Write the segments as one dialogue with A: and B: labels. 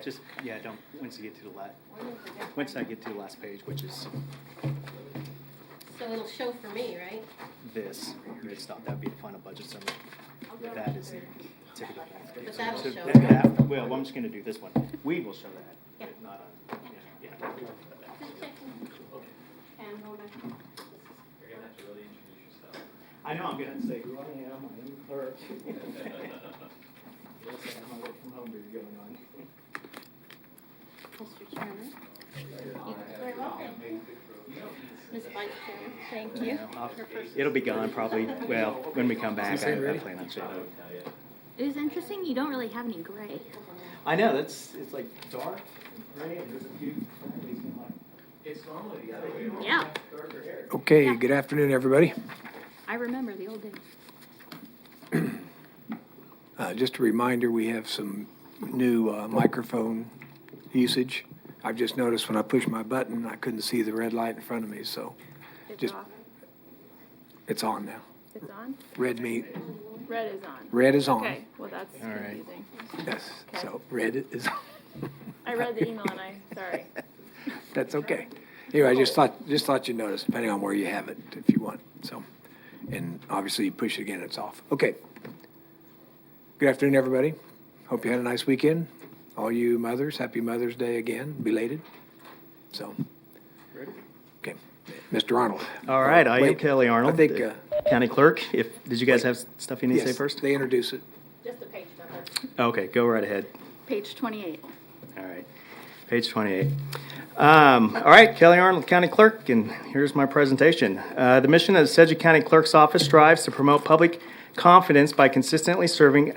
A: Just, yeah, don't, once you get to the once I get to the last page, which is
B: So it'll show for me, right?
A: this, you would stop, that would be the final budget summary. That is the typical thing.
B: But that'll
A: So
B: show.
A: well, I'm just gonna do this one. We will show that,
B: Yeah.
A: but not on, yeah.
B: Just checking. And hold on.
C: You're gonna have to really introduce yourself.
A: I know, I'm gonna say who I am, my name is Clerk. Yes, I have my work from home duty going on.
B: Mr. Chairman. Very welcome. Ms. Vice Chairman, thank you.
A: It'll be gone probably, well, when we come back, I plan on showing it.
D: It is interesting, you don't really have any gray.
A: I know, it's like dark and gray, and there's a few.
C: It's normally the other way around.
D: Yeah,
E: Okay, good afternoon, everybody.
D: I remember the old days.
E: Just a reminder, we have some new microphone usage. I've just noticed when I pushed my button, I couldn't see the red light in front of me, so
D: It's
E: Just-
D: off.
E: it's on now.
D: It's on?
E: Red is on.
D: Okay, well, that's
A: All right.
D: confusing.
E: Yes,
D: Okay.
E: so red is on.
D: I read the email and sorry.
E: That's okay. Anyway, I just thought you'd notice, depending on where you have it, if you want, so. And obviously, you push it again, it's off. Okay. Good afternoon, everybody. Hope you had a nice weekend. All you mothers, happy Mother's Day again, belated. So, okay. Mr. Arnold.
A: All right, I am
E: Wait,
A: Kelly Arnold,
E: I think,
A: the County Clerk. Did you guys have stuff you need to say
E: yes,
A: first?
E: they introduce it.
B: Just a page number.
A: Okay, go right ahead.
D: Page 28.
A: All right, page 28. All right, Kelly Arnold, County Clerk, and here's my presentation. The mission of the Sedgwick County Clerk's Office strives to promote public confidence by consistently serving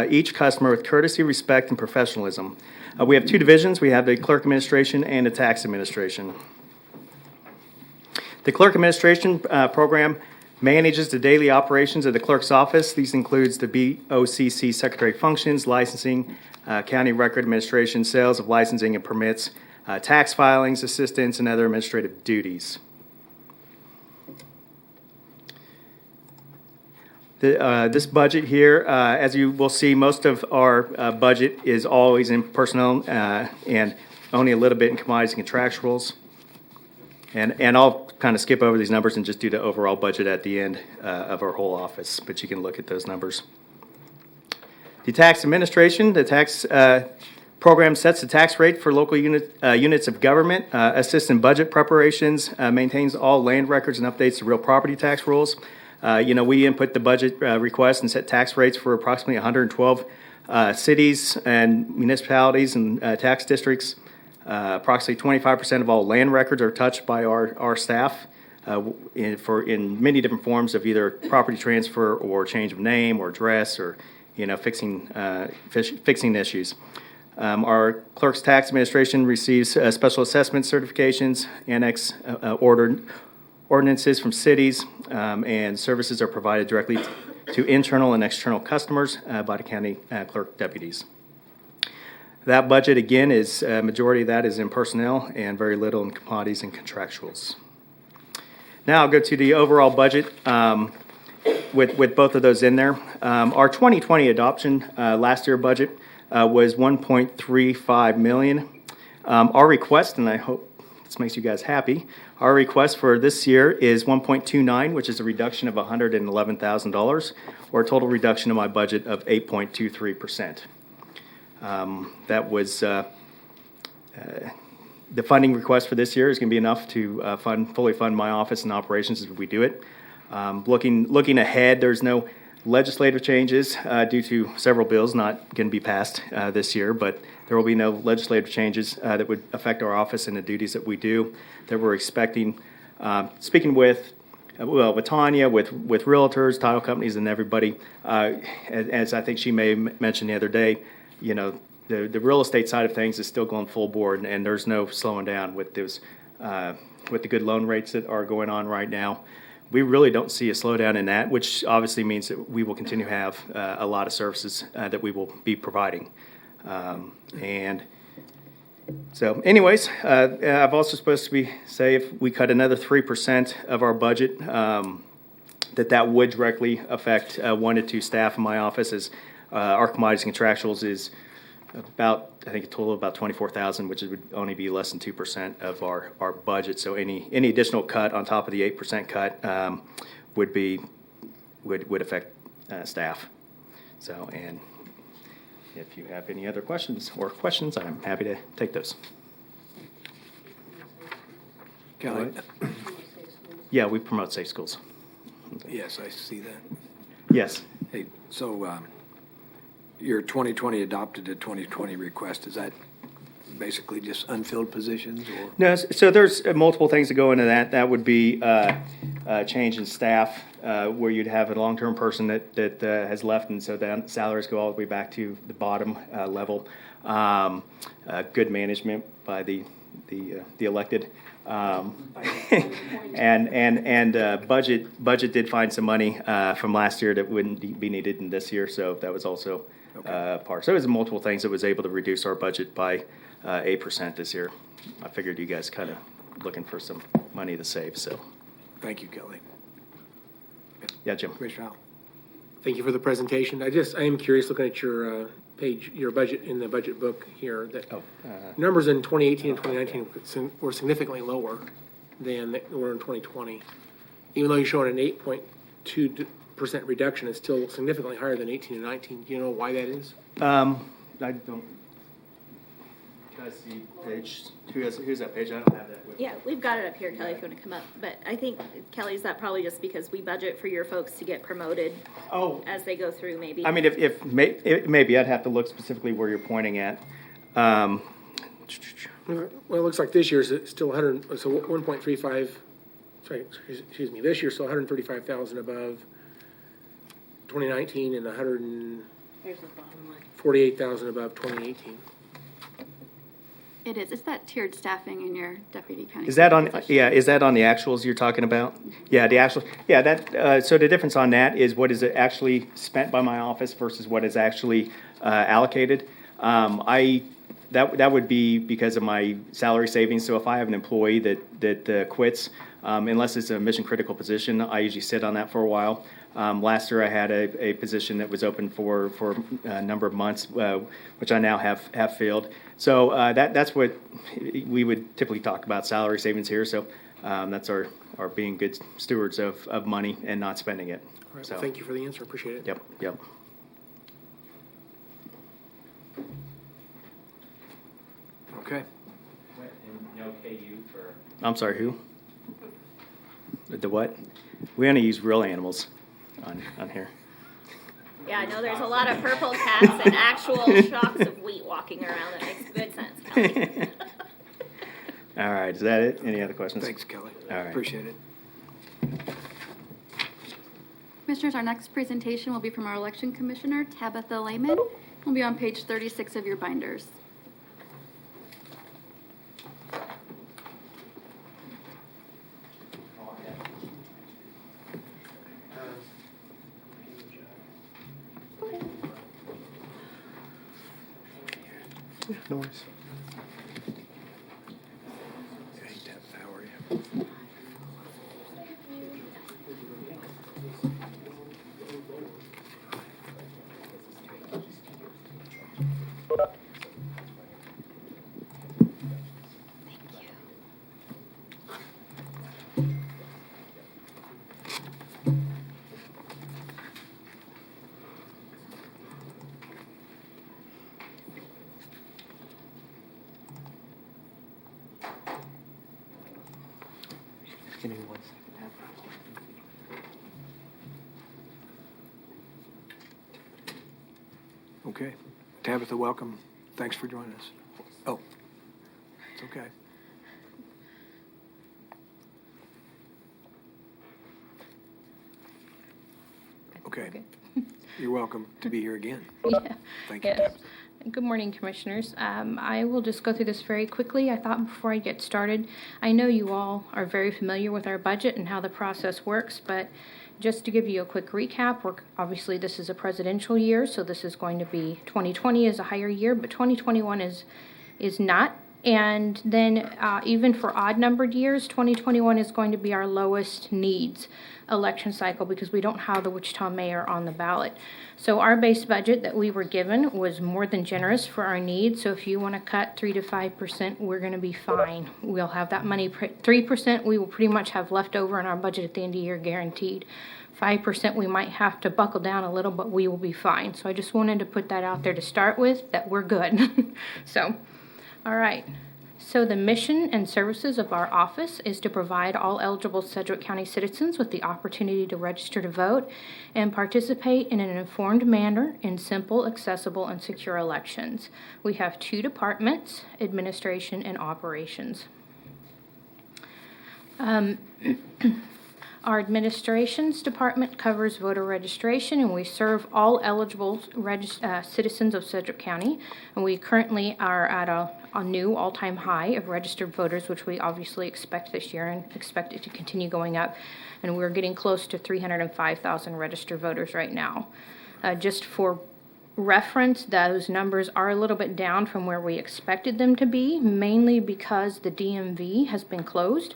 A: each customer with courtesy, respect, and professionalism. We have two divisions. We have the Clerk Administration and the Tax Administration. The Clerk Administration program manages the daily operations of the clerk's office. These includes the BoCC secretary functions, licensing, county record administration, sales of licensing and permits, tax filings, assistance, and other administrative duties. This budget here, as you will see, most of our budget is always in personnel and only a little bit in commodities and contractuals. And I'll kind of skip over these numbers and just do the overall budget at the end of our whole office, but you can look at those numbers. The tax administration, the tax program sets the tax rate for local units of government, assists in budget preparations, maintains all land records and updates the real property tax rules. We input the budget request and set tax rates for approximately 112 cities and municipalities and tax districts. Approximately 25% of all land records are touched by our staff in many different forms of either property transfer or change of name or address or fixing issues. Our clerk's tax administration receives special assessment certifications, annex ordinances from cities, and services are provided directly to internal and external customers by the county clerk deputies. That budget, again, is majority of that is in personnel and very little in commodities and contractuals. Now I'll go to the overall budget with both of those in there. Our 2020 adoption last year budget was $1.35 million. Our request, and I hope this makes you guys happy, our request for this year is $1.29, which is a reduction of $111,000, or a total reduction of my budget of 8.23%. That was the funding request for this year is going to be enough to fully fund my office and operations as we do it. Looking ahead, there's no legislative changes due to several bills not going to be passed this year, but there will be no legislative changes that would affect our office and the duties that we do that we're expecting. Speaking with Tanya, with realtors, title companies, and everybody, as I think she may mention the other day, the real estate side of things is still going full board, and there's no slowing down with those with the good loan rates that are going on right now. We really don't see a slowdown in that, which obviously means that we will continue to have a lot of services that we will be providing. And so anyways, I've also supposed to say if we cut another 3% of our budget, that would directly affect 1 to 2 staff in my office, as our commodities and contractuals is about, I think a total of about 24,000, which would only be less than 2% of our budget. So any additional cut on top of the 8% cut would affect staff. So, and if you have any other questions, I'm happy to take those.
E: Kelly?
A: Yeah, we promote safe schools.
E: Yes, I see that.
A: Yes.
E: Hey, so your 2020 adopted to 2020 request, is that basically just unfilled positions or?
A: No, so there's multiple things that go into that. That would be change in staff, where you'd have a long-term person that has left, and so then salaries go all the way back to the bottom level. Good management by the elected. And budget did find some money from last year that wouldn't be needed in this year, so that was also part. So it was multiple things that was able to reduce our budget by 8% this year. I figured you guys kind of looking for some money to save, so.
E: Thank you, Kelly.
A: Yeah, Jim.
E: Commissioner Howell?
F: Thank you for the presentation. I am curious, looking at your page, your budget in the budget book here, that numbers in 2018 and 2019 were significantly lower than they were in 2020. Even though you're showing an 8.2% reduction, it's still significantly higher than 18 and 19. Do you know why that is?
A: I don't. Can I see page? Who's that page? I don't have that with me.
D: Yeah, we've got it up here, Kelly, if you want to come up. But I think, Kelly, is that probably just because we budget for your folks to get promoted
A: Oh,
D: as they go through, maybe?
A: I mean, maybe I'd have to look specifically where you're pointing at.
F: Well, it looks like this year's still 100, so 1.35, sorry, excuse me, this year's still 135,000 above 2019 and 148,000 above 2018.
D: It is. It's that tiered staffing in your deputy county.
A: Is that on?
D: position.
A: Yeah, is that on the actuals you're talking about? Yeah, the actual. Yeah, that. So the difference on that is what is actually spent by my office versus what is actually allocated. That would be because of my salary savings. So if I have an employee that quits, unless it's a mission critical position, I usually sit on that for a while. Last year I had a position that was open for a number of months, which I now have filled. So that's what we would typically talk about, salary savings here. So that's our being good stewards of money and not spending it.
F: All right,
A: So,
F: well, thank you for the answer, appreciate it.
A: Yep.
E: Okay.
C: And no KU for,
A: I'm sorry, who? The what? We only use real animals on here.
D: Yeah, I know there's a lot of purple cats and actual shocks of wheat walking around. That makes good sense, Kelly.
A: All right, is that it? Any other questions?
E: Thanks, Kelly.
A: All right.
E: Appreciate it.
G: Commissioners, our next presentation will be from our election commissioner, Tabitha Lehman. Will be on page 36 of your binders.
A: No worries.
E: Hey, Tabitha, how are you?
A: Give me 1 second.
E: Okay. Tabitha, welcome. Thanks for joining us. Oh, it's okay. Okay. You're welcome to be here again.
H: Yeah.
E: Thank you,
H: Yes.
E: Tabitha.
H: Good morning, Commissioners. I will just go through this very quickly. I thought before I get started, I know you all are very familiar with our budget and how the process works, but just to give you a quick recap, obviously this is a presidential year, so this is going to be, 2020 is a higher year, but 2021 is not. And then even for odd numbered years, 2021 is going to be our lowest needs election cycle because we don't have the Wichita mayor on the ballot. So our base budget that we were given was more than generous for our needs. So if you want to cut 3 to 5%, we're going to be fine. We'll have that money, 3% we will pretty much have left over in our budget at the end of the year guaranteed. 5% we might have to buckle down a little, but we will be fine. So I just wanted to put that out there to start with, that we're good. So, all right. So the mission and services of our office is to provide all eligible Sedgwick County citizens with the opportunity to register to vote and participate in an informed manner in simple, accessible, and secure elections. We have 2 departments, administration and operations. Our administrations department covers voter registration, and we serve all eligible citizens of Sedgwick County. And we currently are at a new all-time high of registered voters, which we obviously expect this year and expect it to continue going up. And we're getting close to 305,000 registered voters right now. Just for reference, those numbers are a little bit down from where we expected them to be, mainly because the DMV has been closed.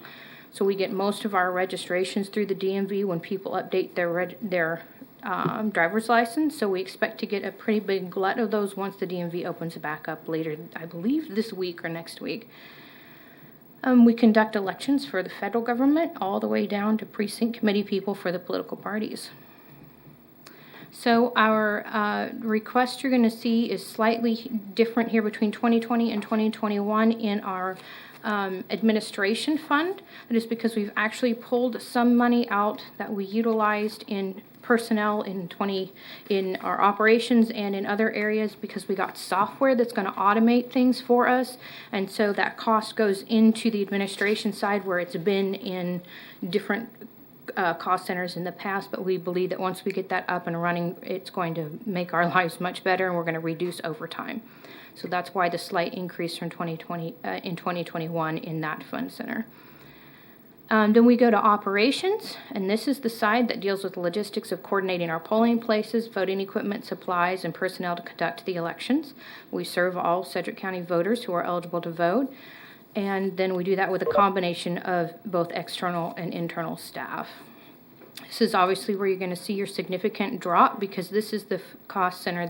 H: So we get most of our registrations through the DMV when people update their driver's license. So we expect to get a pretty big glut of those once the DMV opens back up later, I believe this week or next week. We conduct elections for the federal government all the way down to precinct committee people for the political parties. So our request you're going to see is slightly different here between 2020 and 2021 in our administration fund. It is because we've actually pulled some money out that we utilized in personnel in our operations and in other areas because we got software that's going to automate things for us, and so that cost goes into the administration side where it's been in different cost centers in the past, but we believe that once we get that up and running, it's going to make our lives much better, and we're going to reduce overtime. So that's why the slight increase from 2020 in 2021 in that fund center. Then we go to operations, and this is the side that deals with the logistics of coordinating our polling places, voting equipment, supplies, and personnel to conduct the elections. We serve all Sedgwick County voters who are eligible to vote, and then we do that with a combination of both external and internal staff. This is obviously where you're going to see your significant drop because this is the cost center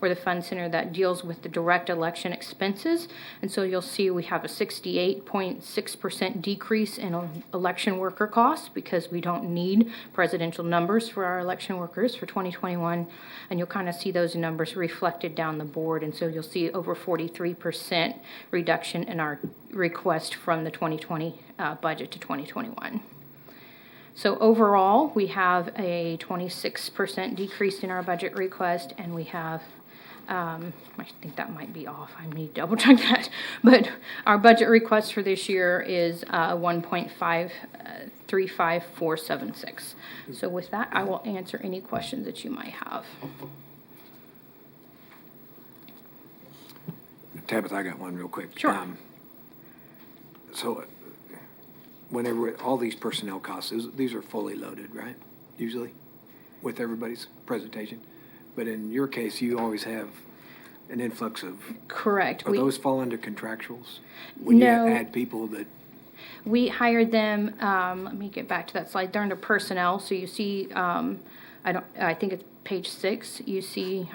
H: or the fund center that deals with the direct election expenses. And so you'll see we have a 68.6% decrease in election worker costs because we don't need presidential numbers for our election workers for 2021. And you'll kind of see those numbers reflected down the board. And so you'll see over 43% reduction in our request from the 2020 budget to 2021. So overall, we have a 26% decrease in our budget request, and we have, I think that might be off. I need to double check that. But our budget request for this year is 1.535476. So with that, I will answer any questions that you might have.
E: Tabitha, I got one real quick.
H: Sure.
E: So whenever all these personnel costs, these are fully loaded, right? Usually with everybody's presentation. But in your case, you always have an influx of.
H: Correct.
E: Are those fall under contractuals? When
H: No.
E: you add people that.
H: We hired them, let me get back to that slide. They're under personnel. So you see, I think it's page 6. You see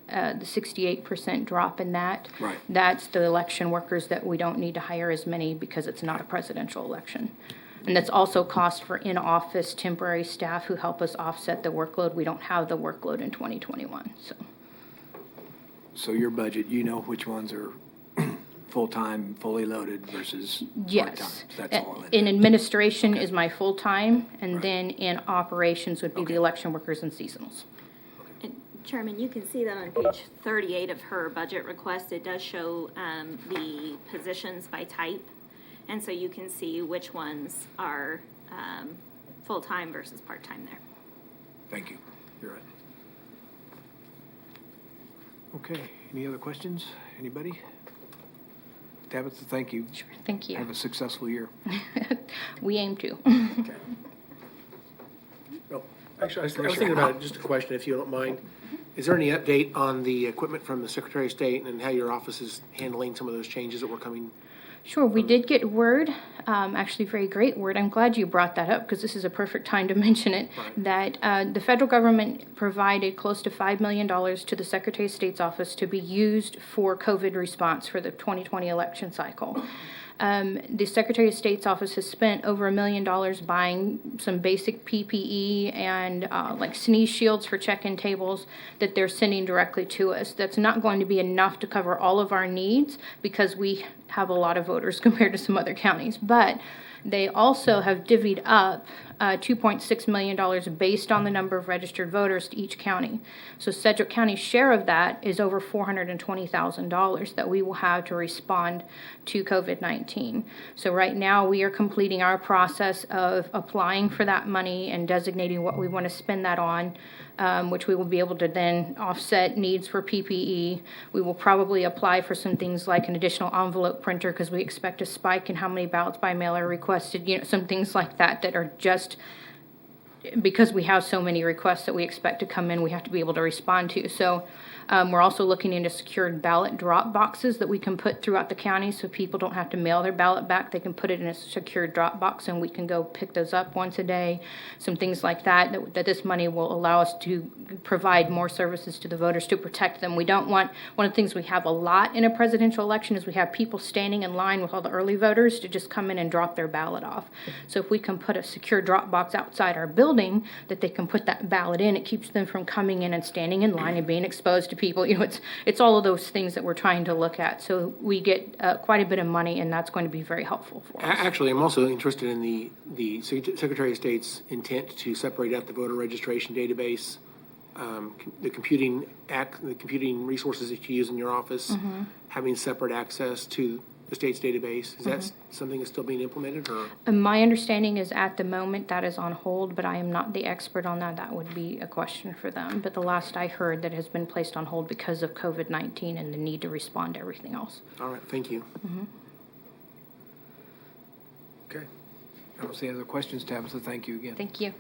H: the 68% drop in that.
E: Right.
H: That's the election workers that we don't need to hire as many because it's not a presidential election. And that's also cost for in-office temporary staff who help us offset the workload. We don't have the workload in 2021.
E: So your budget, you know which ones are full-time, fully loaded versus part-time?
H: Yes.
E: That's all.
H: In administration is my full-time, and
E: Right.
H: then in operations would be the election workers and seasonals.
D: And Chairman, you can see that on page 38 of her budget request. It does show the positions by type. And so you can see which ones are full-time versus part-time there.
E: Thank you. You're right. Okay, any other questions? Anybody? Tabitha, thank you.
H: Sure, thank you.
E: Have a successful year.
H: We aim to.
F: Oh, actually, I was thinking about it, just a question, if you don't mind. Is there any update on the equipment from the Secretary of State and how your office is handling some of those changes that were coming
H: Sure, we did get word, actually very great word. I'm glad you brought that up because this is a perfect time to mention it, that the federal government provided close to $5 million to the Secretary of State's office to be used for COVID response for the 2020 election cycle. The Secretary of State's office has spent over $1 million buying some basic PPE and like sneeze shields for check-in tables that they're sending directly to us. That's not going to be enough to cover all of our needs because we have a lot of voters compared to some other counties. But they also have divvied up $2.6 million based on the number of registered voters to each county. So Sedgwick County's share of that is over $420,000 that we will have to respond to COVID-19. So right now we are completing our process of applying for that money and designating what we want to spend that on, which we will be able to then offset needs for PPE. We will probably apply for some things like an additional envelope printer because we expect a spike in how many ballots by mail are requested, some things like that that are just because we have so many requests that we expect to come in, we have to be able to respond to. So we're also looking into secured ballot drop boxes that we can put throughout the county so people don't have to mail their ballot back. They can put it in a secured drop box and we can go pick those up once a day. Some things like that this money will allow us to provide more services to the voters to protect them. We don't want, one of the things we have a lot in a presidential election is we have people standing in line with all the early voters to just come in and drop their ballot off. So if we can put a secure drop box outside our building that they can put that ballot in, it keeps them from coming in and standing in line and being exposed to people. It's all of those things that we're trying to look at. So we get quite a bit of money, and that's going to be very helpful for us.
F: Actually, I'm also interested in the Secretary of State's intent to separate out the voter registration database, the computing resources that you use in your office, having separate access to the state's database. Is that something that's still being implemented, or?
H: My understanding is at the moment that is on hold, but I am not the expert on that. That would be a question for them. But the last I heard, that has been placed on hold because of COVID-19 and the need to respond to everything else.
F: All right, thank you.
E: Okay. I don't see any other questions, Tabitha. Thank you again.
H: Thank you.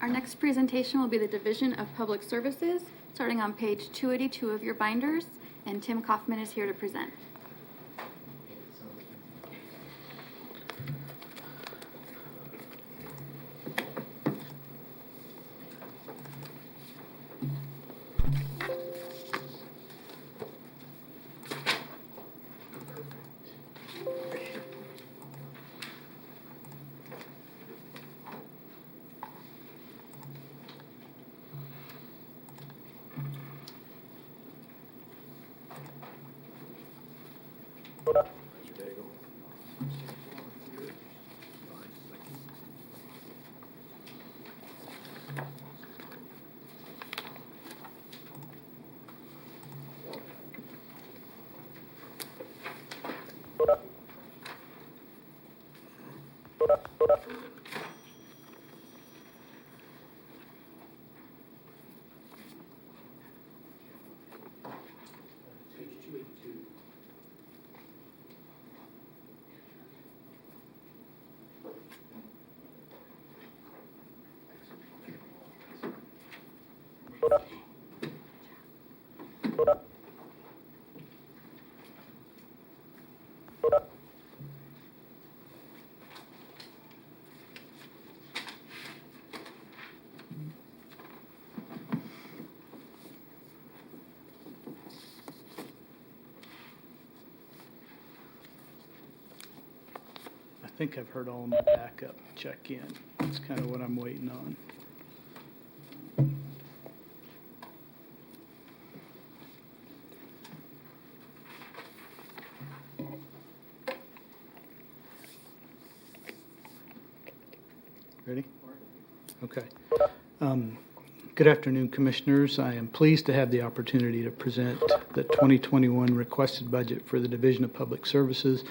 G: Our next presentation will be the Division of Public Services, starting on page 282 of your binders, and Tim Kaufman is here to present.
I: I think I've heard all of my backup check in. That's kind of what I'm waiting on. Ready? Okay. Good afternoon, Commissioners. I am pleased to have the opportunity to present the 2021 requested budget for the Division of Public Services,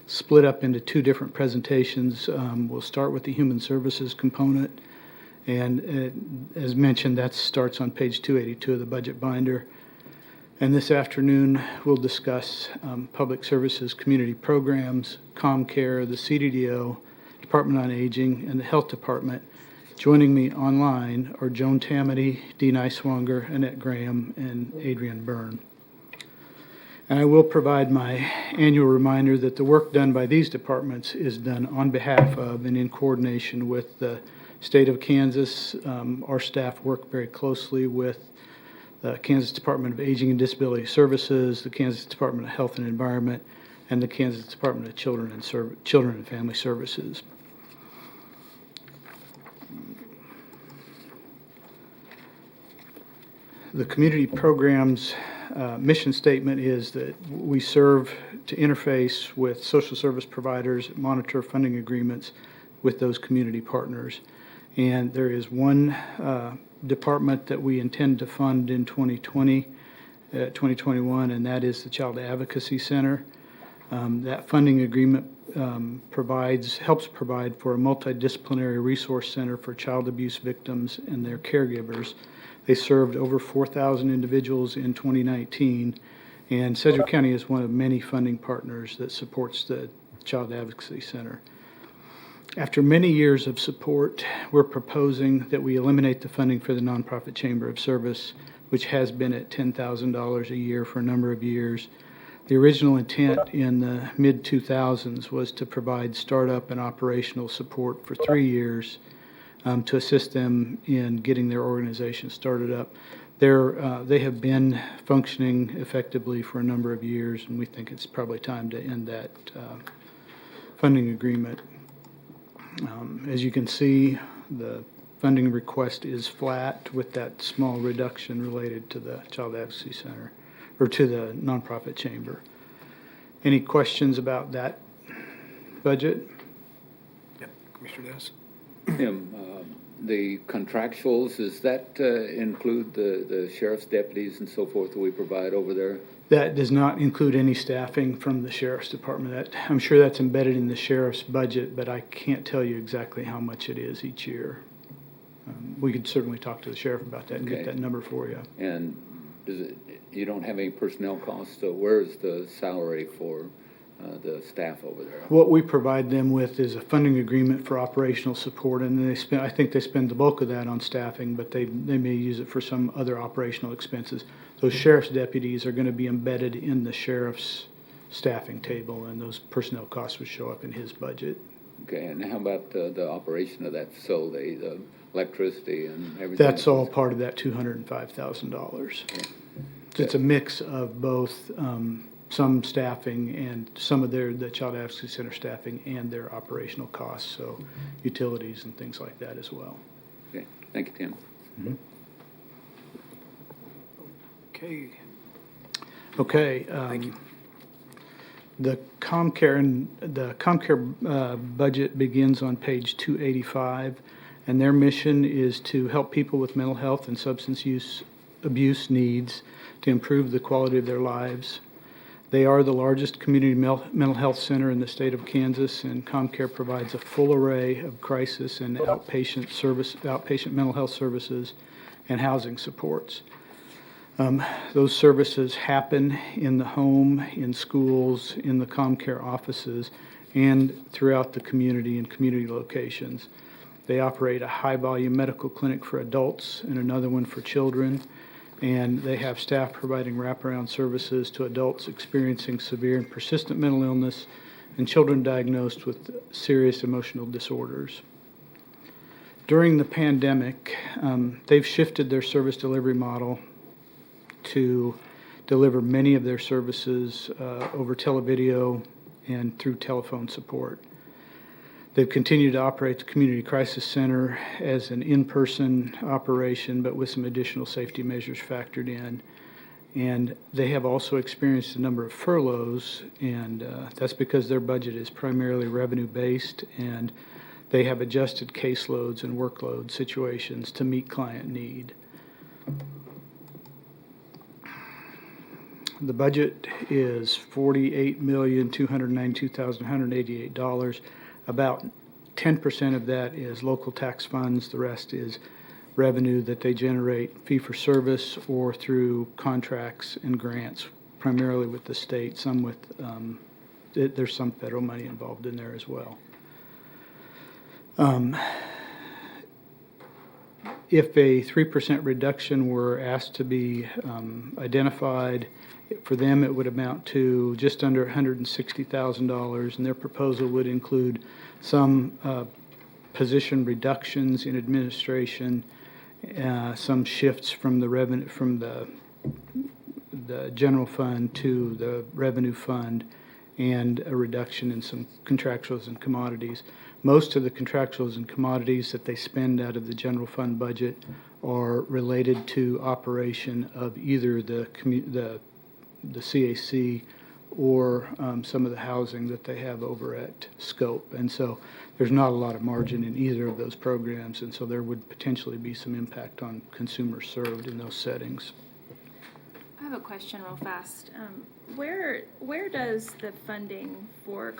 I: split up into two different presentations. We'll start with the Human Services component, and as mentioned, that starts on page 282 of the budget binder. And this afternoon, we'll discuss Public Services community programs, ComCare, the CDDO, Department on Aging, and the Health Department. Joining me online are Joan Tamity, Dee Niswanger, Annette Graham, and Adrian Byrne. And I will provide my annual reminder that the work done by these departments is done on behalf of and in coordination with the state of Kansas. Our staff work very closely with the Kansas Department of Aging and Disability Services, the Kansas Department of Health and Environment, and the Kansas Department of Children and Family Services. The community program's mission statement is that we serve to interface with social service providers, monitor funding agreements with those community partners. And there is one department that we intend to fund in 2021, and that is the Child Advocacy Center. That funding agreement helps provide for a multidisciplinary resource center for child abuse victims and their caregivers. They served over 4,000 individuals in 2019, and Sedgwick County is one of many funding partners that supports the Child Advocacy Center. After many years of support, we're proposing that we eliminate the funding for the Nonprofit Chamber of Service, which has been at $10,000 a year for a number of years. The original intent in the mid-2000s was to provide startup and operational support for 3 years to assist them in getting their organization started up. They have been functioning effectively for a number of years, and we think it's probably time to end that funding agreement. As you can see, the funding request is flat with that small reduction related to the Child Advocacy Center, or to the Nonprofit Chamber. Any questions about that budget?
E: Yep, Commissioner Dess?
J: The contractuals, does that include the sheriff's deputies and so forth that we provide over there?
I: That does not include any staffing from the sheriff's department. I'm sure that's embedded in the sheriff's budget, but I can't tell you exactly how much it is each year. We could certainly talk to the sheriff about that and get that number for you.
J: And you don't have any personnel costs, so where's the salary for the staff over there?
I: What we provide them with is a funding agreement for operational support, and I think they spend the bulk of that on staffing, but they may use it for some other operational expenses. Those sheriff's deputies are going to be embedded in the sheriff's staffing table, and those personnel costs would show up in his budget.
J: Okay, and how about the operation of that facility, the electricity and everything?
I: That's all part of that $205,000.
J: Okay.
I: It's a mix of both some staffing and some of the Child Advocacy Center staffing and their operational costs, so utilities and things like that as well.
J: Okay, thank you, Tim.
I: Mm-hmm.
E: Okay.
I: Okay. The ComCare budget begins on page 285, and their mission is to help people with mental health and substance abuse needs to improve the quality of their lives. They are the largest community mental health center in the state of Kansas, and ComCare provides a full array of crisis and outpatient mental health services and housing supports. Those services happen in the home, in schools, in the ComCare offices, and throughout the community and community locations. They operate a high-volume medical clinic for adults and another one for children, and they have staff providing wraparound services to adults experiencing severe and persistent mental illness and children diagnosed with serious emotional disorders. During the pandemic, they've shifted their service delivery model to deliver many of their services over televideo and through telephone support. They've continued to operate the Community Crisis Center as an in-person operation, but with some additional safety measures factored in. And they have also experienced a number of furloughs, and that's because their budget is primarily revenue-based, and they have adjusted caseloads and workload situations to meet client need. The budget is $48,292,188. About 10% of that is local tax funds. The rest is revenue that they generate fee for service or through contracts and grants, primarily with the state. Some with there's some federal money involved in there as well. If a 3% reduction were asked to be identified, For them, it would amount to just under $160,000, and their proposal would include some position reductions in administration, some shifts from the revenue, from the general fund to the revenue fund, and a reduction in some contractuals and commodities. Most of the contractuals and commodities that they spend out of the general fund budget are related to operation of either the CAC or some of the housing that they have over at Scope. And so there's not a lot of margin in either of those programs, and so there would potentially be some impact on consumers served in those settings.
H: I have a question real fast. Where does the funding for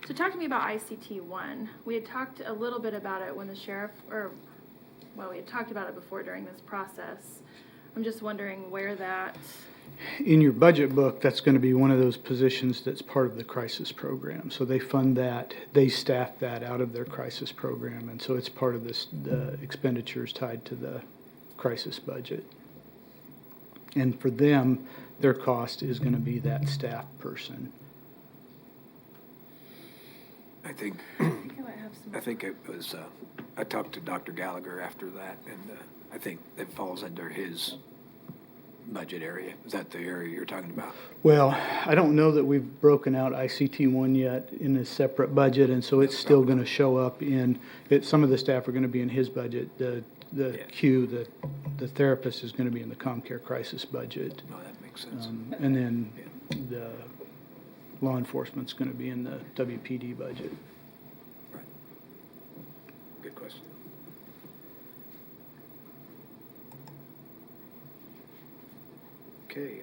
H: so talk to me about ICT 1. We had talked a little bit about it when the sheriff, we had talked about it before during this process. I'm just wondering where that...
I: In your budget book, that's going to be one of those positions that's part of the crisis program. So they fund that, they staff that out of their crisis program, and so it's part of the expenditures tied to the crisis budget. And for them, their cost is going to be that staff person.
E: I think it was, I talked to Dr. Gallagher after that, and I think it falls under his budget area. Is that the area you're talking about?
I: Well, I don't know that we've broken out ICT 1 yet in a separate budget, and so it's still going to show up in, some of the staff are going to be in his budget. The therapist is going to be in the ComCare crisis budget.
E: No, that makes sense.
I: And then the law enforcement's going to be in the WPD budget.
E: Right. Good question. Okay.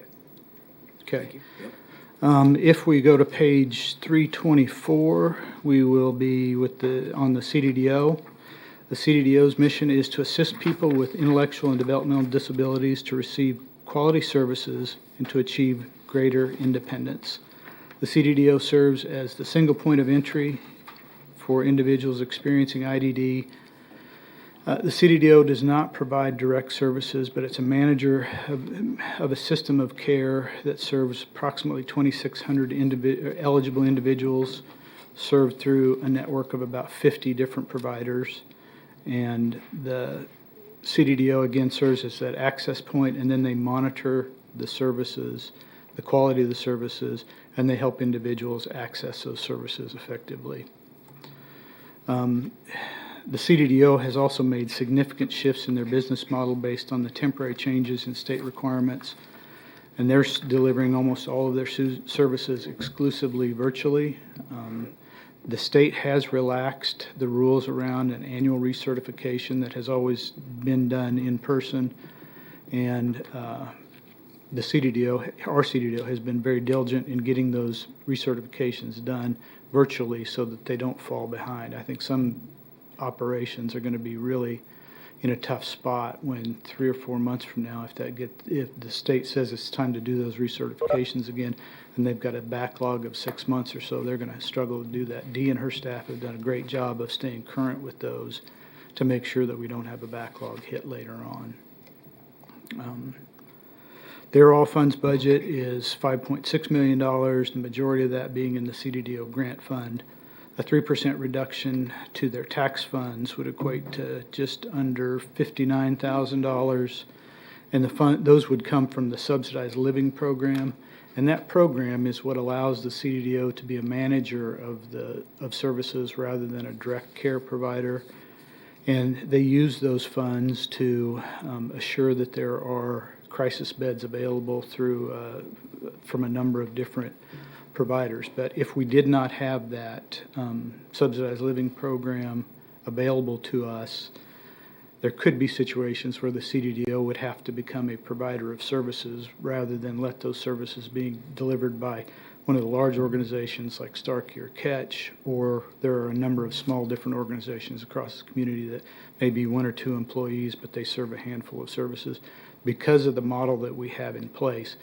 I: Okay.
E: Thank you. Yep.
I: If we go to page 324, we will be on the CDDO. The CDDO's mission is to assist people with intellectual and developmental disabilities to receive quality services and to achieve greater independence. The CDDO serves as the single point of entry for individuals experiencing IDD. The CDDO does not provide direct services, but it's a manager of a system of care that serves approximately 2,600 eligible individuals, served through a network of about 50 different providers. And the CDDO, again, serves as that access point, and then they monitor the services, the quality of the services, and they help individuals access those services effectively. The CDDO has also made significant shifts in their business model based on the temporary changes in state requirements, and they're delivering almost all of their services exclusively virtually. The state has relaxed the rules around an annual recertification that has always been done in person, and the CDDO, our CDDO, has been very diligent in getting those recertifications done virtually so that they don't fall behind. I think some operations are going to be really in a tough spot when 3 or 4 months from now, if the state says it's time to do those recertifications again, and they've got a backlog of 6 months or so, they're going to struggle to do that. Dee and her staff have done a great job of staying current with those to make sure that we don't have a backlog hit later on. Their all funds budget is $5.6 million, the majority of that being in the CDDO grant fund. A 3% reduction to their tax funds would equate to just under $59,000, and those would come from the subsidized living program, and that program is what allows the CDDO to be a manager of services rather than a direct care provider, and they use those funds to assure that there are crisis beds available from a number of different providers. But if we did not have that subsidized living program available to us, there could be situations where the CDDO would have to become a provider of services rather than let those services be delivered by one of the large organizations like Starkey or Catch, or there are a number of small different organizations across the community that may be 1 or 2 employees, but they serve a handful of services. Because of the model that we have in place,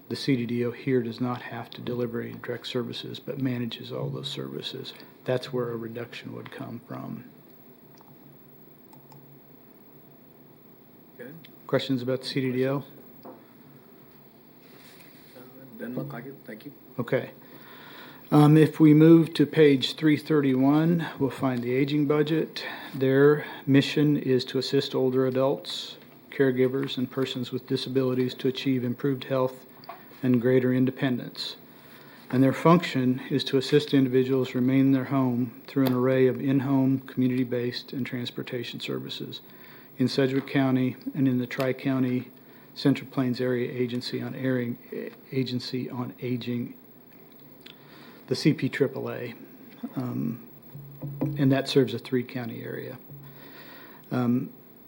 I: the CDDO here does not have to deliver any direct services, but manages all those services. That's where a reduction would come from.
E: Good.
I: Questions about the CDDO?
E: doesn't look like it. Thank you.
I: Okay. If we move to page 331, we'll find the aging budget. Their mission is to assist older adults, caregivers, and persons with disabilities to achieve improved health and greater independence. And their function is to assist individuals remain in their home through an array of in-home, community-based, and transportation services in Sedgwick County and in the Tri-County Central Plains Area Agency on Aging, the CPAAA, and that serves a 3-county area.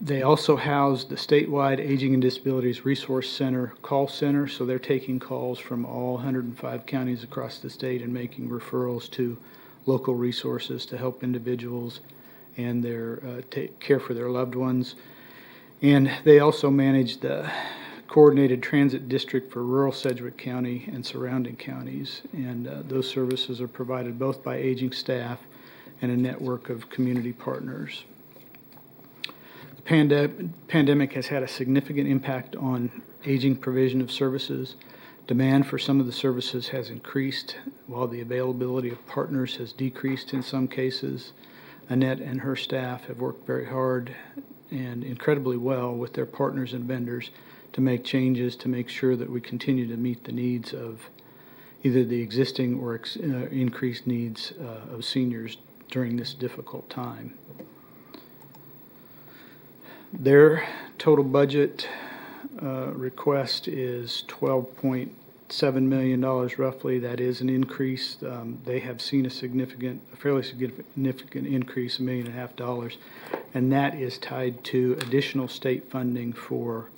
I: They also house the statewide Aging and Disabilities Resource Center call center, so they're taking calls from all 105 counties across the state and making referrals to local resources to help individuals and their take care for their loved ones. And they also manage the coordinated transit district for rural Sedgwick County and surrounding counties, and those services are provided both by aging staff and a network of community partners. The pandemic has had a significant impact on aging provision of services. Demand for some of the services has increased, while the availability of partners has decreased in some cases. Annette and her staff have worked very hard and incredibly well with their partners and vendors to make changes to make sure that we continue to meet the needs of either the existing or increased needs of seniors during this difficult time. Their total budget request is $12.7 million roughly. That is an increase. They have seen a fairly significant increase, $1.5 million, and that is tied to additional state funding for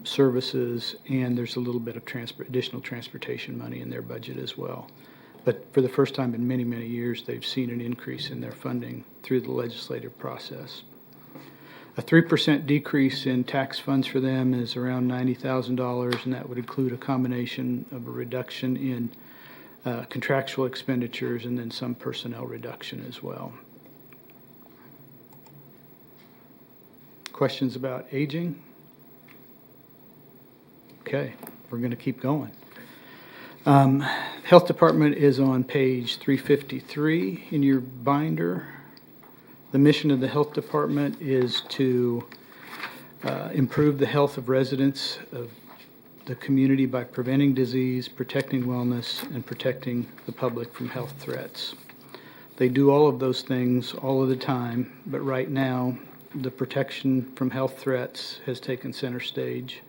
I: services, and there's a little bit of additional transportation money in their budget as well. But for the first time in many, many years, they've seen an increase in their funding through the legislative process. A 3% decrease in tax funds for them is around $90,000, and that would include a combination of a reduction in contractual expenditures and then some personnel reduction as well. Questions about aging? Okay, we're going to keep going. Health Department is on page 353 in your binder. The mission of the Health Department is to improve the health of residents of the community by preventing disease, protecting wellness, and protecting the public from health threats. They do all of those things all of the time, but right now, the protection from health threats has taken center stage.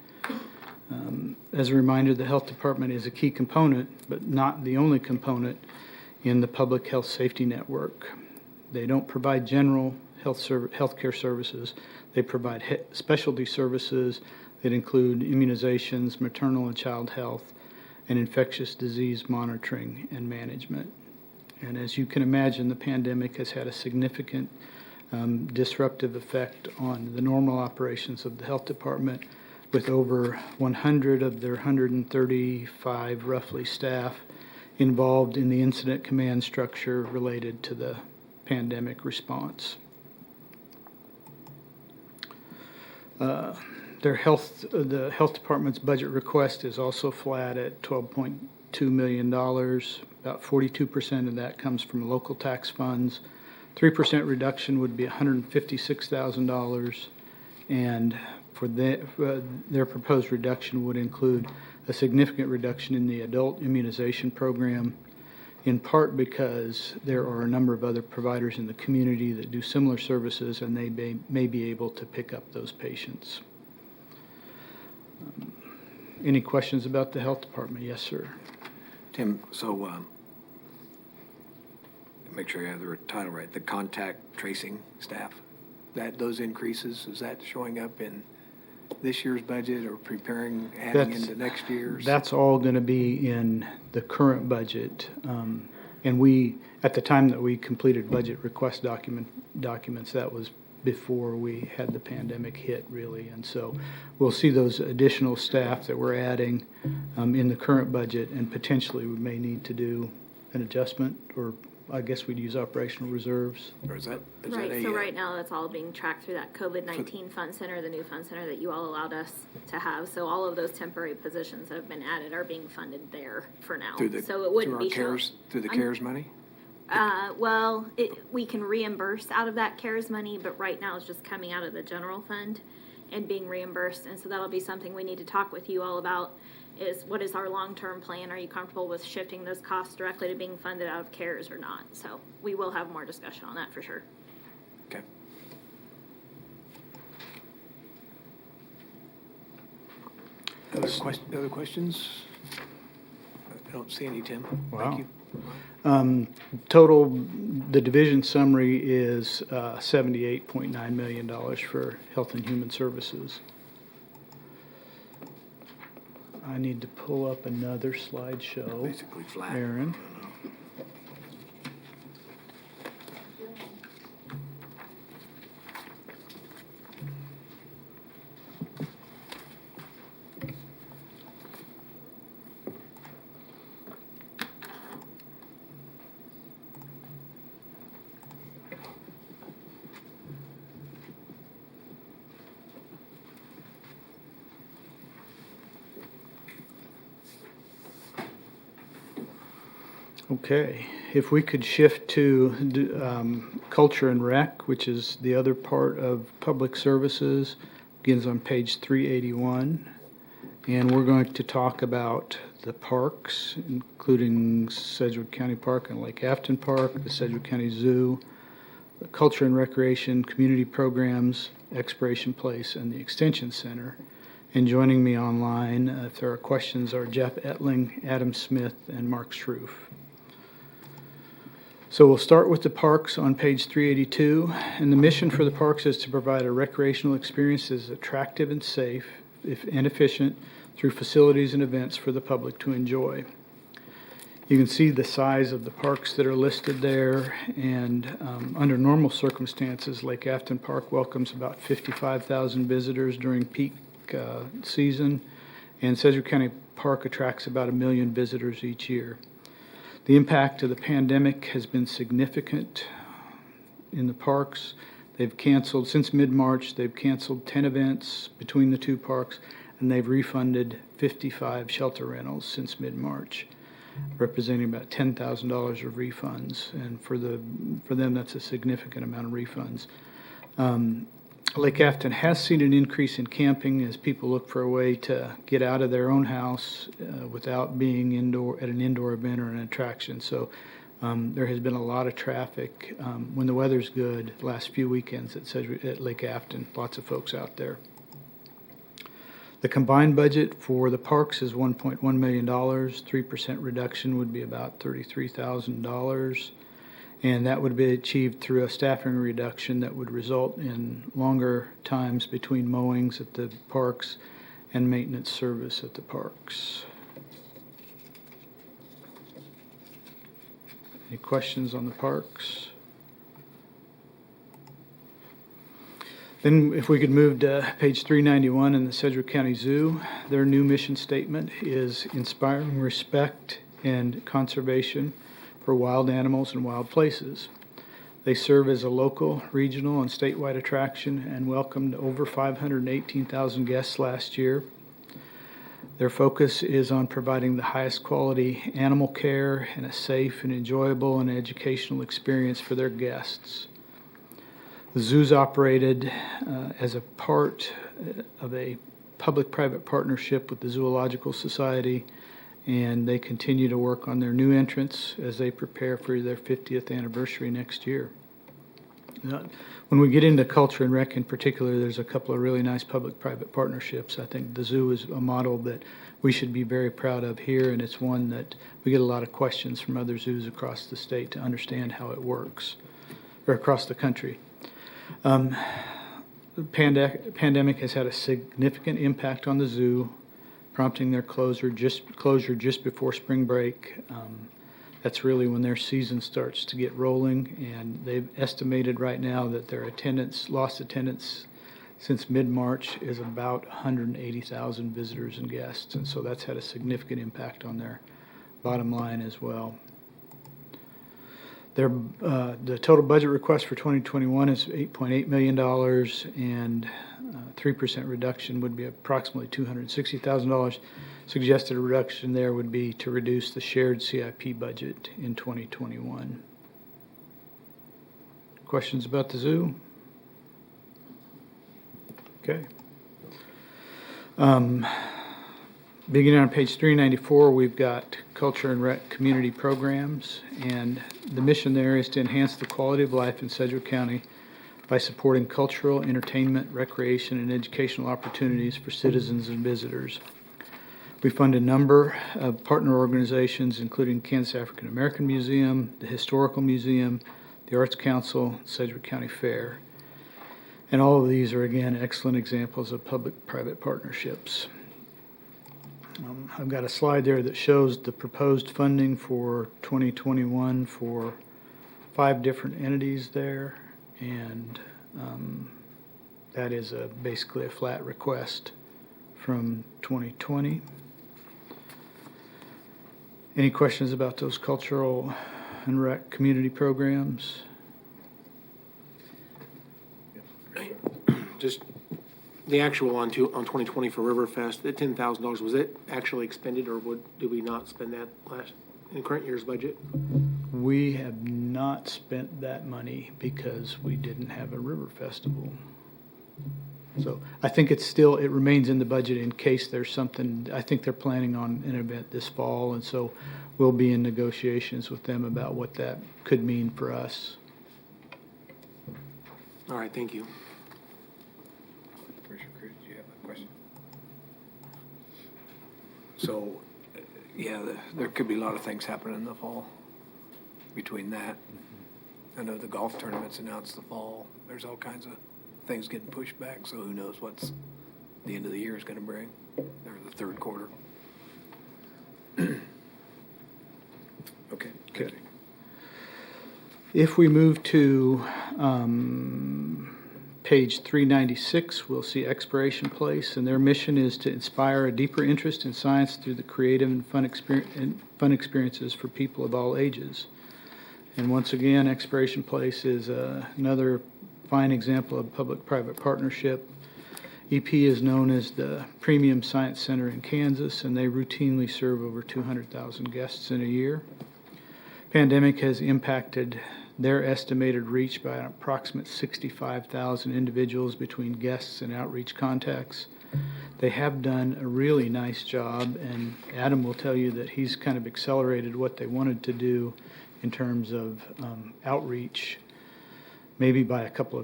I: As a reminder, the Health Department is a key component, but not the only component in the public health safety network. They don't provide general healthcare services. They provide specialty services that include immunizations, maternal and child health, and infectious disease monitoring and management. And as you can imagine, the pandemic has had a significant disruptive effect on the normal operations of the Health Department, with over 100 of their 135 roughly staff involved in the incident command structure related to the pandemic response. The Health Department's budget request is also flat at $12.2 million. About 42% of that comes from local tax funds. 3% reduction would be $156,000, and for their proposed reduction would include a significant reduction in the adult immunization program, in part because there are a number of other providers in the community that do similar services, and they may be able to pick up those patients. Any questions about the Health Department? Yes, sir.
E: Tim, so make sure I have the title right. The contact tracing staff, those increases, is that showing up in this year's budget or adding into next year's?
I: That's all going to be in the current budget. And we, at the time that we completed budget request documents, that was before we had the pandemic hit, really. And so we'll see those additional staff that we're adding in the current budget, and potentially we may need to do an adjustment or I guess we'd use operational reserves.
E: Or is that
D: Right,
E: a,
D: so right now, that's all being tracked through that COVID-19 fund center, the new fund center that you all allowed us to have. So all of those temporary positions that have been added are being funded there for now.
E: through the,
D: So it wouldn't
E: through
D: be
E: our
D: shown.
E: CARES, through the CARES money?
D: Well, we can reimburse out of that CARES money, but right now it's just coming out of the general fund and being reimbursed. And so that'll be something we need to talk with you all about, is what is our long-term plan? Are you comfortable with shifting those costs directly to being funded out of CARES or not? So we will have more discussion on that for sure.
E: Okay. Other questions? I don't see any, Tim.
I: Wow.
E: Thank you.
I: Total, the division summary is $78.9 million for Health and Human Services. I need to pull up another slideshow.
E: Basically flat.
I: Aaron. Okay, if we could shift to Culture and Rec, which is the other part of Public Services, begins on page 381. And we're going to talk about the parks, including Sedgwick County Park and Lake Afton Park, the Sedgwick County Zoo, the Culture and Recreation, Community Programs, Exploration Place, and the Extension Center. And joining me online, if there are questions, are Jeff Etling, Adam Smith, and Mark Schroof. So we'll start with the parks on page 382, and the mission for the parks is to provide a recreational experience that is attractive and safe and efficient through facilities and events for the public to enjoy. You can see the size of the parks that are listed there, and under normal circumstances, Lake Afton Park welcomes about 55,000 visitors during peak season, and Sedgwick County Park attracts about 1 million visitors each year. The impact of the pandemic has been significant in the parks. They've canceled, since mid-March, they've canceled 10 events between the two parks, and they've refunded 55 shelter rentals since mid-March, representing about $10,000 of refunds. And for them, that's a significant amount of refunds. Lake Afton has seen an increase in camping as people look for a way to get out of their own house without being at an indoor event or an attraction. So there has been a lot of traffic when the weather's good. Last few weekends at Lake Afton, lots of folks out there. The combined budget for the parks is $1.1 million. 3% reduction would be about $33,000. And that would be achieved through a staffing reduction that would result in longer times between mowings at the parks and maintenance service at the parks. Any questions on the parks? Then if we could move to page 391 in the Sedgwick County Zoo, their new mission statement is inspiring respect and conservation for wild animals and wild places. They serve as a local, regional, and statewide attraction and welcomed over 518,000 guests last year. Their focus is on providing the highest quality animal care and a safe and enjoyable and educational experience for their guests. The zoo's operated as a part of a public-private partnership with the Zoological Society, and they continue to work on their new entrants as they prepare for their 50th anniversary next year. When we get into culture and rec in particular, there's a couple of really nice public-private partnerships. I think the zoo is a model that we should be very proud of here, and it's one that we get a lot of questions from other zoos across the state to understand how it works, or across the country. The pandemic has had a significant impact on the zoo, prompting their closure just before spring break. That's really when their season starts to get rolling, and they've estimated right now that their lost attendance since mid-March is about 180,000 visitors and guests, and so that's had a significant impact on their bottom line as well. The total budget request for 2021 is $8.8 million, and 3% reduction would be approximately $260,000. Suggested reduction there would be to reduce the shared CIP budget in 2021. Questions about the zoo? Okay. Beginning on page 394, we've got culture and rec community programs, and the mission there is to enhance the quality of life in Sedgwick County by supporting cultural, entertainment, recreation, and educational opportunities for citizens and visitors. We fund a number of partner organizations, including Kansas African American Museum, the Historical Museum, the Arts Council, Sedgwick County Fair. And all of these are, again, excellent examples of public-private partnerships. I've got a slide there that shows the proposed funding for 2021 for 5 different entities there, and that is basically a flat request from 2020. Any questions about those cultural and rec community programs?
F: Just the actual on 2020 for Riverfest, the $10,000, was it actually expended, or did we not spend that in current year's budget?
I: We have not spent that money because we didn't have a river festival. So I think it remains in the budget in case there's something. I think they're planning on an event this fall, and so we'll be in negotiations with them about what that could mean for us.
F: All right, thank you.
E: Commissioner Cruz, do you have a question? So, yeah, there could be a lot of things happening in the fall between that. I know the golf tournament's announced the fall. There's all kinds of things getting pushed back, so who knows what's the end of the year is going to bring, or the third quarter. Okay.
I: Okay. If we move to page 396, we'll see Exploration Place, and their mission is to inspire a deeper interest in science through the creative and fun experiences for people of all ages. And once again, Exploration Place is another fine example of public-private partnership. EP is known as the Premium Science Center in Kansas, and they routinely serve over 200,000 guests in a year. Pandemic has impacted their estimated reach by an approximate 65,000 individuals between guests and outreach contacts. They have done a really nice job, and Adam will tell you that he's kind of accelerated what they wanted to do in terms of outreach, maybe by a couple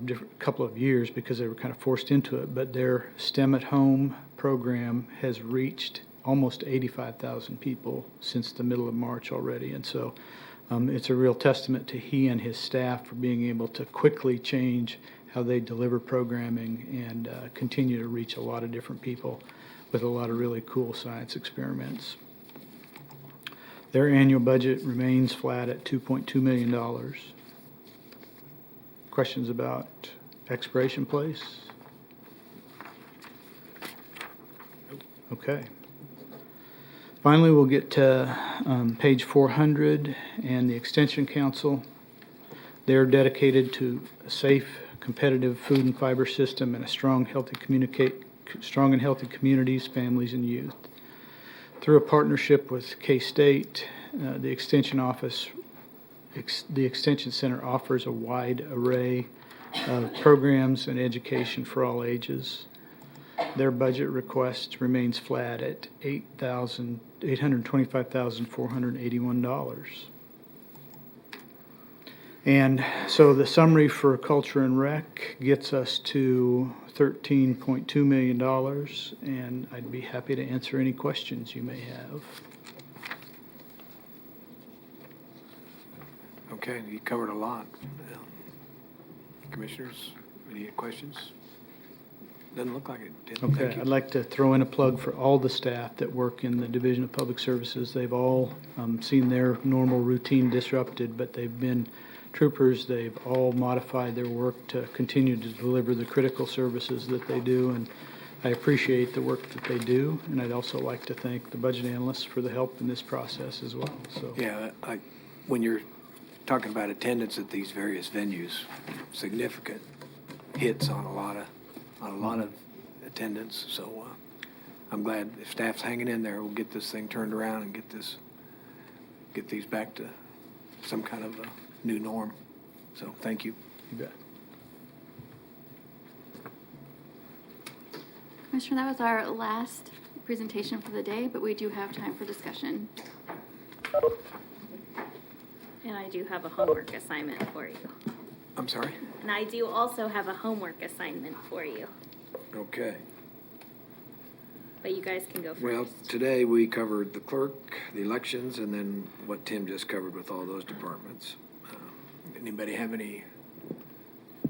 I: of years because they were kind of forced into it. But their STEM at Home program has reached almost 85,000 people since the middle of March already, and so it's a real testament to he and his staff for being able to quickly change how they deliver programming and continue to reach a lot of different people with a lot of really cool science experiments. Their annual budget remains flat at $2.2 million. Questions about Exploration Place? Okay. Finally, we'll get to page 400 and the Extension Council. They're dedicated to a safe, competitive food and fiber system and a strong and healthy communities, families, and youth. Through a partnership with K-State, the Extension Center offers a wide array of programs and education for all ages. Their budget request remains flat at $825,481. And so the summary for Culture and Rec gets us to $13.2 million, and I'd be happy to answer any questions you may have.
E: Okay, you covered a lot. Commissioners, any questions? Doesn't look like it did.
I: Okay,
E: Thank you.
I: I'd like to throw in a plug for all the staff that work in the Division of Public Services. They've all seen their normal routine disrupted, but they've been troopers. They've all modified their work to continue to deliver the critical services that they do, and I appreciate the work that they do, and I'd also like to thank the budget analysts for the help in this process as well. So
E: Yeah, when you're talking about attendance at these various venues, significant hits on a lot of attendance. So I'm glad if staff's hanging in there, we'll get this thing turned around and get these back to some kind of a new norm. So thank you.
I: You bet.
G: Commissioner, that was our last presentation for the day, but we do have time for discussion.
D: And I do have a homework assignment for you.
E: I'm sorry?
D: And I do also have a homework assignment for you,
E: Okay.
D: but you guys can go first.
E: Well, today we covered the clerk, the elections, and then what Tim just covered with all those departments. Anybody have any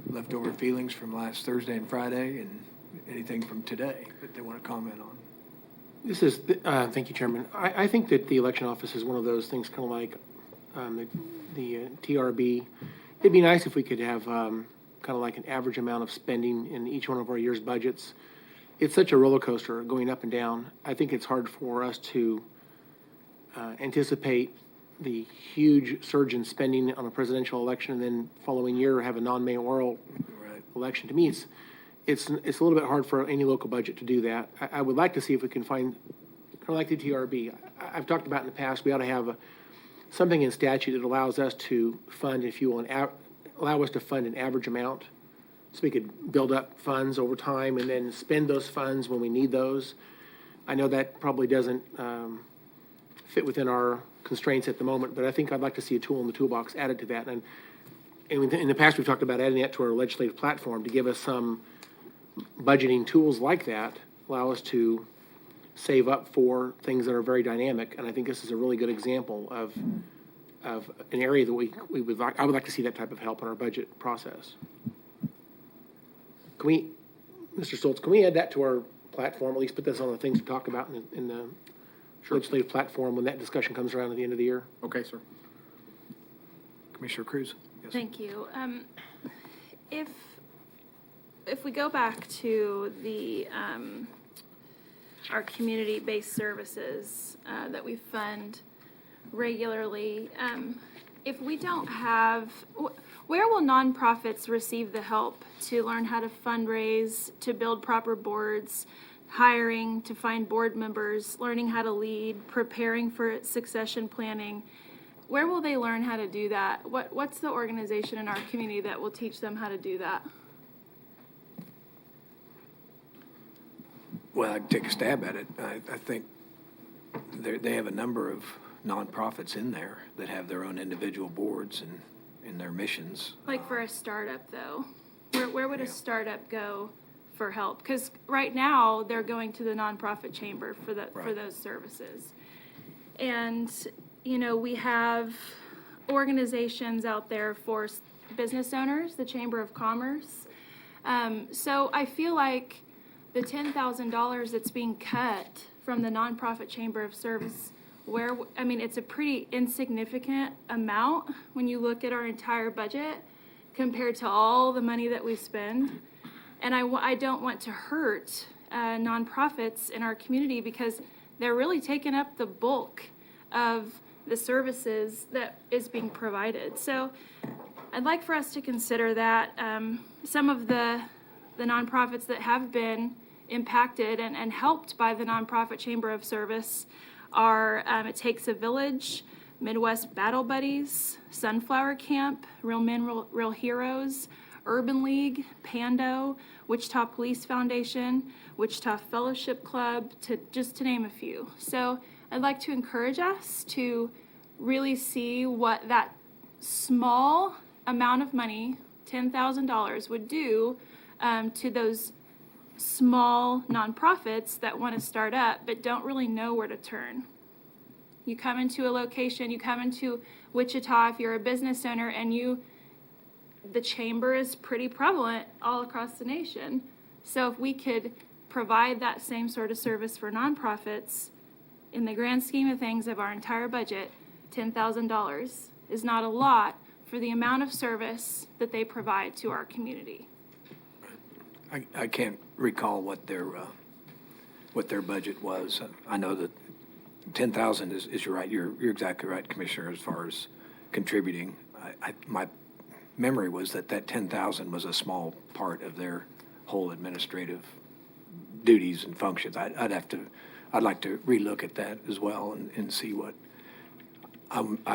E: leftover feelings from last Thursday and Friday, and anything from today that they want to comment on?
F: This is, thank you, Chairman. I think that the election office is one of those things, kind of like the TRB. It'd be nice if we could have kind of like an average amount of spending in each one of our year's budgets. It's such a roller coaster going up and down. I think it's hard for us to anticipate the huge surge in spending on a presidential election and then following year have a non-mayoral election. To me, it's a little bit hard for any local budget to do that. I would like to see if we can find, kind of like the TRB. I've talked about in the past, we ought to have something in statute that allows us to fund, if you will, allow us to fund an average amount. So we could build up funds over time and then spend those funds when we need those. I know that probably doesn't fit within our constraints at the moment, but I think I'd like to see a tool in the toolbox added to that. And in the past, we've talked about adding that to our legislative platform to give us some budgeting tools like that, allow us to save up for things that are very dynamic. And I think this is a really good example of an area that I would like to see that type of help in our budget process. Can we, Mr. Stoltz, can we add that to our platform, at least put this on the things to talk about in the legislative platform when that discussion comes around at the end of the year?
K: Okay, sir.
E: Commissioner Cruz? Yes.
B: Thank you. If we go back to the, our community-based services that we fund regularly, if we don't have, where will nonprofits receive the help to learn how to fundraise, to build proper boards, hiring, to find board members, learning how to lead, preparing for succession planning? Where will they learn how to do that? What's the organization in our community that will teach them how to do that?
E: Well, I can take a stab at it. I think they have a number of nonprofits in there that have their own individual boards and their missions.
B: Like for a startup, though, where would a startup go for help? Because right now they're going to the nonprofit chamber for those services, and we have organizations out there for business owners, the Chamber of Commerce. So I feel like the $10,000 that's being cut from the nonprofit Chamber of Service, it's a pretty insignificant amount when you look at our entire budget compared to all the money that we spend. And I don't want to hurt nonprofits in our community because they're really taking up the bulk of the services that is being provided. So I'd like for us to consider that some of the nonprofits that have been impacted and helped by the Nonprofit Chamber of Service are It Takes a Village, Midwest Battle Buddies, Sunflower Camp, Real Men, Real Heroes, Urban League, Pando, Wichita Police Foundation, Wichita Fellowship Club, just to name a few. So I'd like to encourage us to really see what that small amount of money, $10,000, would do to those small nonprofits that want to start up but don't really know where to turn. You come into a location, you come into Wichita if you're a business owner, and the chamber is pretty prevalent all across the nation. So if we could provide that same sort of service for nonprofits, in the grand scheme of things of our entire budget, $10,000 is not a lot for the amount of service that they provide to our community.
E: I can't recall what their budget was. I know that 10,000 is you're right. You're exactly right, Commissioner, as far as contributing. my memory was that 10,000 was a small part of their whole administrative duties and functions. I'd like to relook at that as well and see what,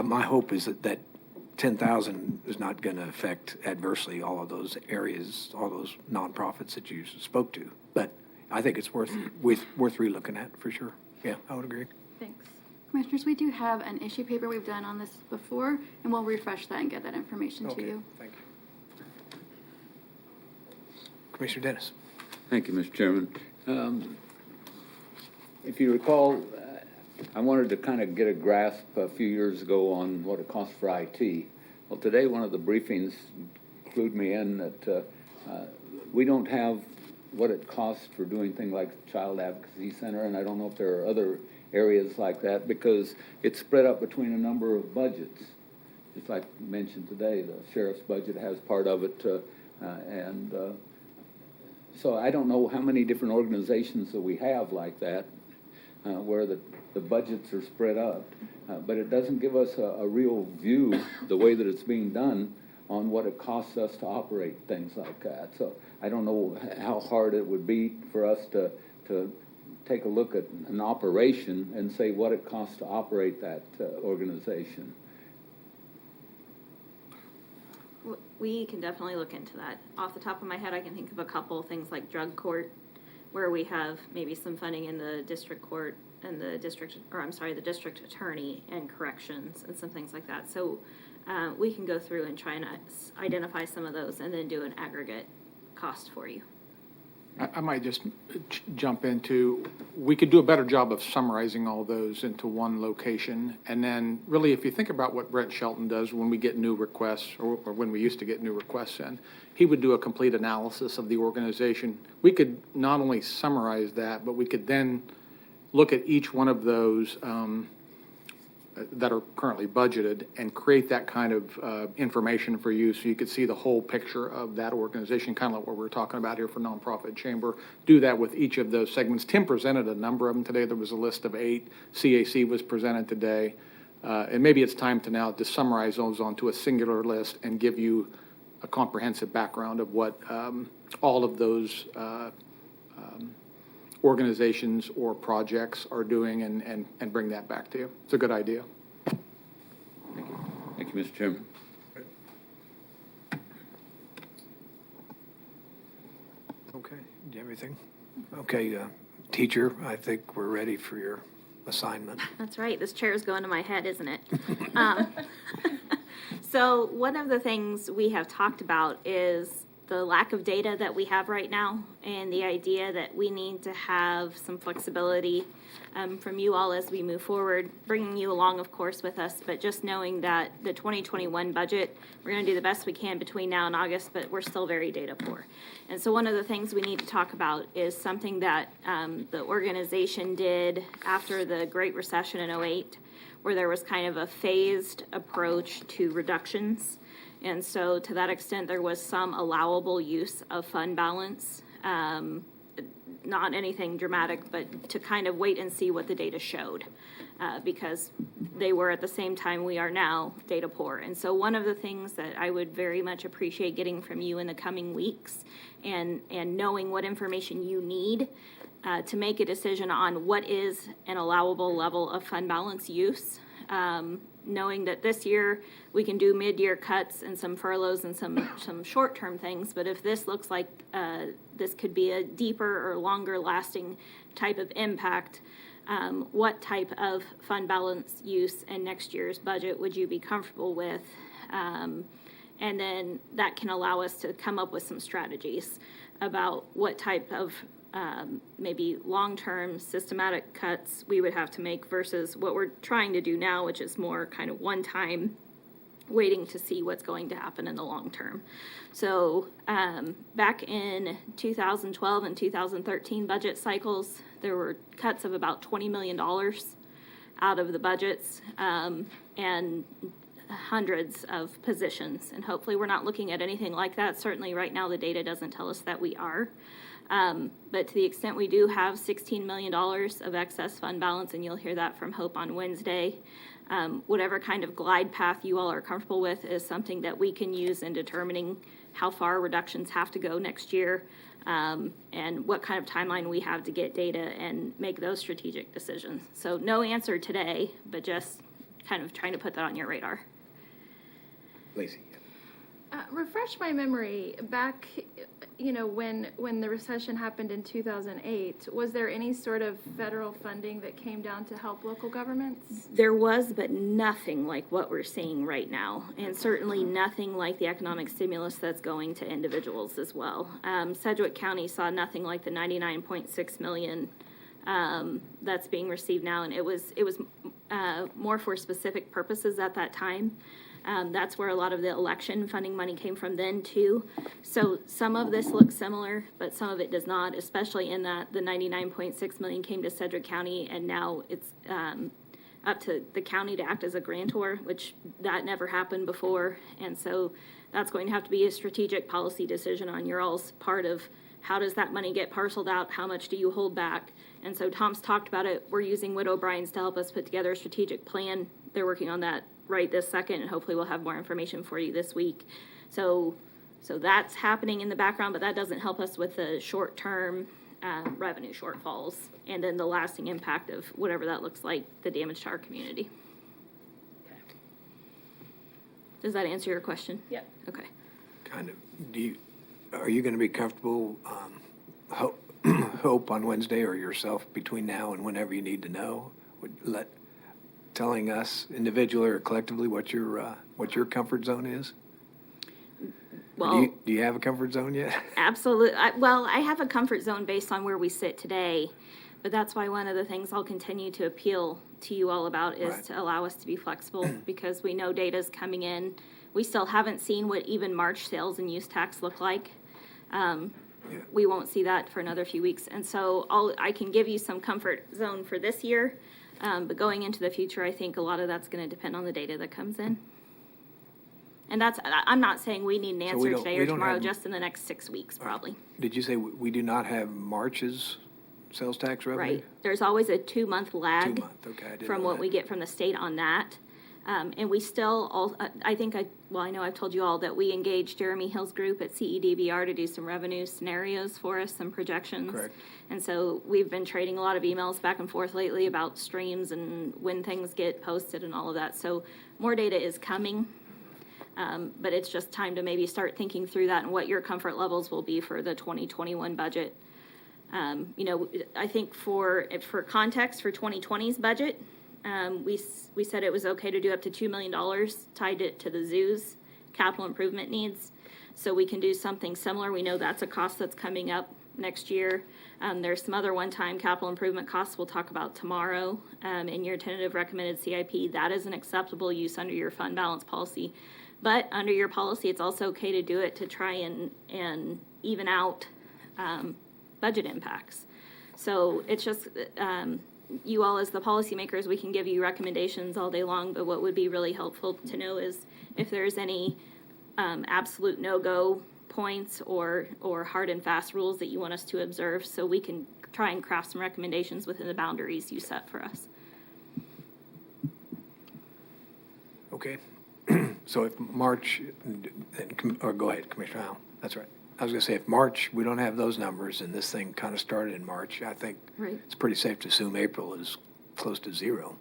E: my hope is that 10,000 is not going to affect adversely all of those areas, all those nonprofits that you spoke to. But I think it's worth relooking at for sure. Yeah, I would agree.
G: Thanks. Commissioners, we do have an issue paper we've done on this before, and we'll refresh that and get that information to you.
E: Thank you. Commissioner Dennis.
J: Thank you, Mr. Chairman. If you recall, I wanted to kind of get a grasp a few years ago on what it costs for IT. Well, today, one of the briefings clued me in that we don't have what it costs for doing things like Child Advocacy Center, and I don't know if there are other areas like that, because it's spread up between a number of budgets. Just like mentioned today, the sheriff's budget has part of it, so I don't know how many different organizations that we have like that, where the budgets are spread up, but it doesn't give us a real view, the way that it's being done, on what it costs us to operate things like that. So I don't know how hard it would be for us to take a look at an operation and say what it costs to operate that organization.
D: We can definitely look into that. Off the top of my head, I can think of a couple things like drug court, where we have maybe some funding in the district court and the district attorney and corrections and some things like that. So we can go through and try and identify some of those and then do an aggregate cost for you.
K: I might just jump into, we could do a better job of summarizing all those into one location. And then really, if you think about what Brent Shelton does when we get new requests, or when we used to get new requests in, he would do a complete analysis of the organization. We could not only summarize that, but we could then look at each one of those that are currently budgeted and create that kind of information for you, so you could see the whole picture of that organization, kind of like what we're talking about here for Nonprofit Chamber. Do that with each of those segments. Tim presented a number of them today. There was a list of 8. CAC was presented today. And maybe it's time to now to summarize those onto a singular list and give you a comprehensive background of what all of those organizations or projects are doing, and bring that back to you. It's a good idea.
J: Thank you. Thank you, Mr. Chairman.
E: Okay, do you have anything? Okay, teacher, I think we're ready for your assignment.
D: That's right. This chair is going to my head, isn't it? So one of the things we have talked about is the lack of data that we have right now, and the idea that we need to have some flexibility from you all as we move forward, bringing you along, of course, with us, but just knowing that the 2021 budget, we're going to do the best we can between now and August, but we're still very data poor. And so one of the things we need to talk about is something that the organization did after the Great Recession in 2008, where there was kind of a phased approach to reductions. And so to that extent, there was some allowable use of fund balance, not anything dramatic, but to kind of wait and see what the data showed, because they were at the same time we are now data poor. And so one of the things that I would very much appreciate getting from you in the coming weeks, and knowing what information you need to make a decision on what is an allowable level of fund balance use, knowing that this year we can do mid-year cuts and some furloughs and some short-term things, but if this looks like this could be a deeper or longer lasting type of impact, what type of fund balance use in next year's budget would you be comfortable with? And then that can allow us to come up with some strategies about what type of maybe long-term systematic cuts we would have to make versus what we're trying to do now, which is more kind of one-time waiting to see what's going to happen in the long term. So back in 2012 and 2013 budget cycles, there were cuts of about $20 million out of the budgets, and hundreds of positions. And hopefully we're not looking at anything like that. Certainly right now the data doesn't tell us that we are. But to the extent we do have $16 million of excess fund balance, and you'll hear that from Hope on Wednesday, Whatever kind of glide path you all are comfortable with is something that we can use in determining how far reductions have to go next year, and what kind of timeline we have to get data and make those strategic decisions. So no answer today, but just kind of trying to put that on your radar.
E: Lacey?
B: Refresh my memory, back, when the recession happened in 2008, was there any sort of federal funding that came down to help local governments?
D: There was, but nothing like what we're seeing right now, and certainly nothing like the economic stimulus that's going to individuals as well. Sedgwick County saw nothing like the 99.6 million that's being received now, and it was more for specific purposes at that time. That's where a lot of the election funding money came from then too. So some of this looks similar, but some of it does not, especially in that the 99.6 million came to Sedgwick County, and now it's up to the county to act as a grantor, which that never happened before. And so that's going to have to be a strategic policy decision on your all's part of how does that money get parceled out? How much do you hold back? And so Tom's talked about it. We're using Widow O'Brien's to help us put together a strategic plan. They're working on that right this second, and hopefully we'll have more information for you this week. So that's happening in the background, but that doesn't help us with the short-term revenue shortfalls and then the lasting impact of whatever that looks like, the damage to our community. Okay. Does that answer your question?
B: Yep.
D: Okay.
E: Kind of. Are you going to be comfortable, Hope on Wednesday, or yourself between now and whenever you need to know, telling us individually or collectively what your comfort zone is?
D: Well,
E: do you have a comfort zone yet?
D: Absolutely. I have a comfort zone based on where we sit today, but that's why one of the things I'll continue to appeal to you all about is to allow us to be flexible, because we know data's coming in. We still haven't seen what even March sales and use tax look like. We won't see that for another few weeks, and so I can give you some comfort zone for this year, but going into the future, I think a lot of that's going to depend on the data that comes in. And I'm not saying we need an answer today or tomorrow, just in the next 6 weeks, probably.
E: Did you say we do not have March's sales tax revenue?
D: Right. There's always a 2-month lag
E: 2 month, okay, I didn't
D: from
E: know
D: what
E: that.
D: we get from the state on that. And we still, I know I've told you all that we engaged Jeremy Hill's group at CEDBR to do some revenue scenarios for us, some projections.
E: Correct.
D: And so we've been trading a lot of emails back and forth lately about streams and when things get posted and all of that. So more data is coming, but it's just time to maybe start thinking through that and what your comfort levels will be for the 2021 budget. I think for context, for 2020's budget, we said it was okay to do up to $2 million tied to the zoo's capital improvement needs. So we can do something similar. We know that's a cost that's coming up next year. There's some other one-time capital improvement costs we'll talk about tomorrow. In your tentative recommended CIP, that is an acceptable use under your fund balance policy. But under your policy, it's also okay to do it to try and even out budget impacts. So it's just, you all as the policymakers, we can give you recommendations all day long, but what would be really helpful to know is if there's any absolute no-go points or hard and fast rules that you want us to observe, so we can try and craft some recommendations within the boundaries you set for us.
E: Okay. So if March, or go ahead, Commissioner Howell. That's right. I was going to say, if March, we don't have those numbers, and this thing kind of started in March, I think it's pretty safe to assume April is close to zero.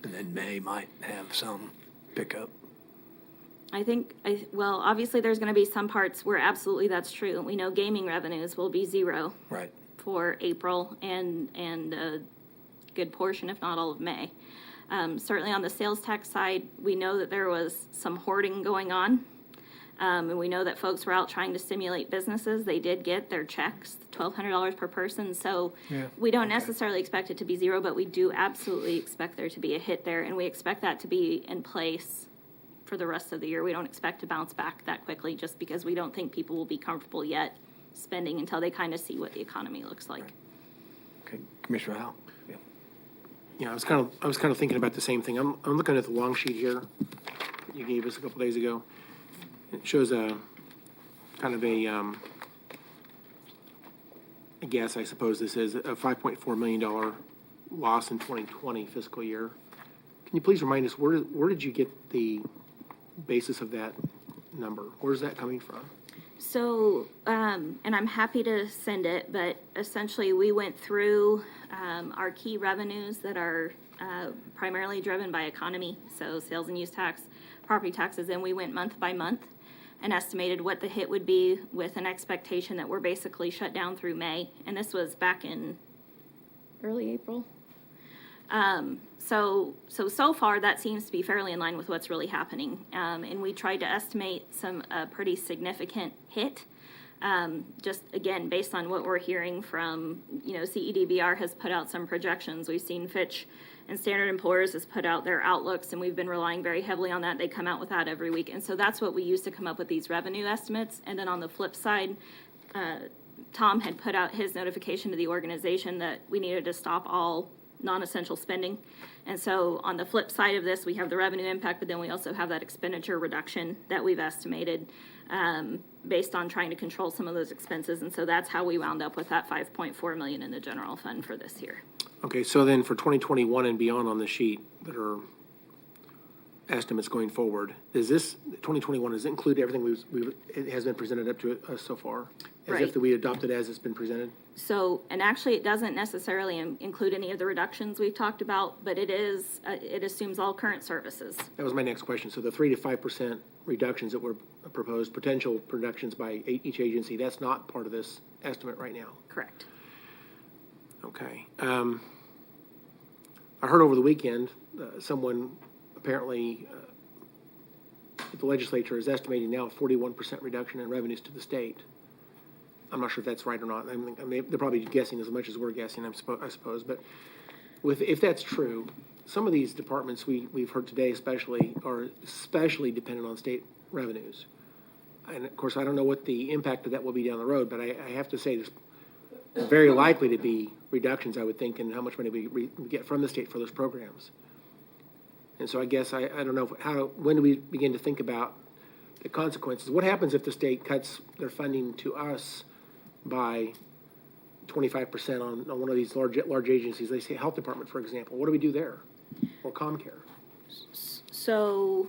E: And then May might have some pickup.
D: Obviously there's going to be some parts where absolutely that's true. We know gaming revenues will be zero for April and a good portion, if not all of May. Certainly on the sales tax side, we know that there was some hoarding going on. And we know that folks were out trying to stimulate businesses. They did get their checks, $1,200 per person. So we don't necessarily expect it to be zero, but we do absolutely expect there to be a hit there. And we expect that to be in place for the rest of the year. We don't expect to bounce back that quickly just because we don't think people will be comfortable yet spending until they kind of see what the economy looks like.
E: Okay, Commissioner Howell.
F: Yeah, I was kind of thinking about the same thing. I'm looking at the long sheet here that you gave us a couple days ago. It shows a kind of I guess I suppose this is a $5.4 million loss in 2020 fiscal year Can you please remind us, where did you get the basis of that number? Where's that coming from?
D: So, and I'm happy to send it, but essentially we went through our key revenues that are primarily driven by economy, so sales and use tax, property taxes, and we went month by month and estimated what the hit would be with an expectation that we're basically shut down through May, and this was back in early April. So far, that seems to be fairly in line with what's really happening. And we tried to estimate a pretty significant hit. Just again, based on what we're hearing from, CEDBR has put out some projections. We've seen Fitch and Standard & Poor's has put out their outlooks, and we've been relying very heavily on that. They come out with that every week. And so that's what we use to come up with these revenue estimates. And then on the flip side, Tom had put out his notification to the organization that we needed to stop all non-essential spending. And so on the flip side of this, we have the revenue impact, but then we also have that expenditure reduction that we've estimated based on trying to control some of those expenses. And so that's how we wound up with that $5.4 million in the general fund for this year.
F: Okay, so then for 2021 and beyond on the sheet that are estimates going forward, does this 2021, does it include everything it has been presented up to us so far? As
D: Right.
F: if that we adopted as it's been presented?
D: So, and actually it doesn't necessarily include any of the reductions we've talked about, but it assumes all current services.
F: That was my next question. So the 3 to 5% reductions that were proposed, potential reductions by each agency, that's not part of this estimate right now?
D: Correct.
F: Okay. I heard over the weekend, someone apparently, the legislature is estimating now a 41% reduction in revenues to the state. I'm not sure if that's right or not. I mean, they're probably guessing as much as we're guessing, I suppose. But if that's true, some of these departments we've heard today especially are especially dependent on state revenues. And of course, I don't know what the impact of that will be down the road, but I have to say there's very likely to be reductions, I would think, in how much money we get from the state for those programs. And so I guess I don't know when do we begin to think about the consequences? What happens if the state cuts their funding to us by 25% on one of these large agencies? They say health department, for example. What do we do there? Or ComCare?
D: So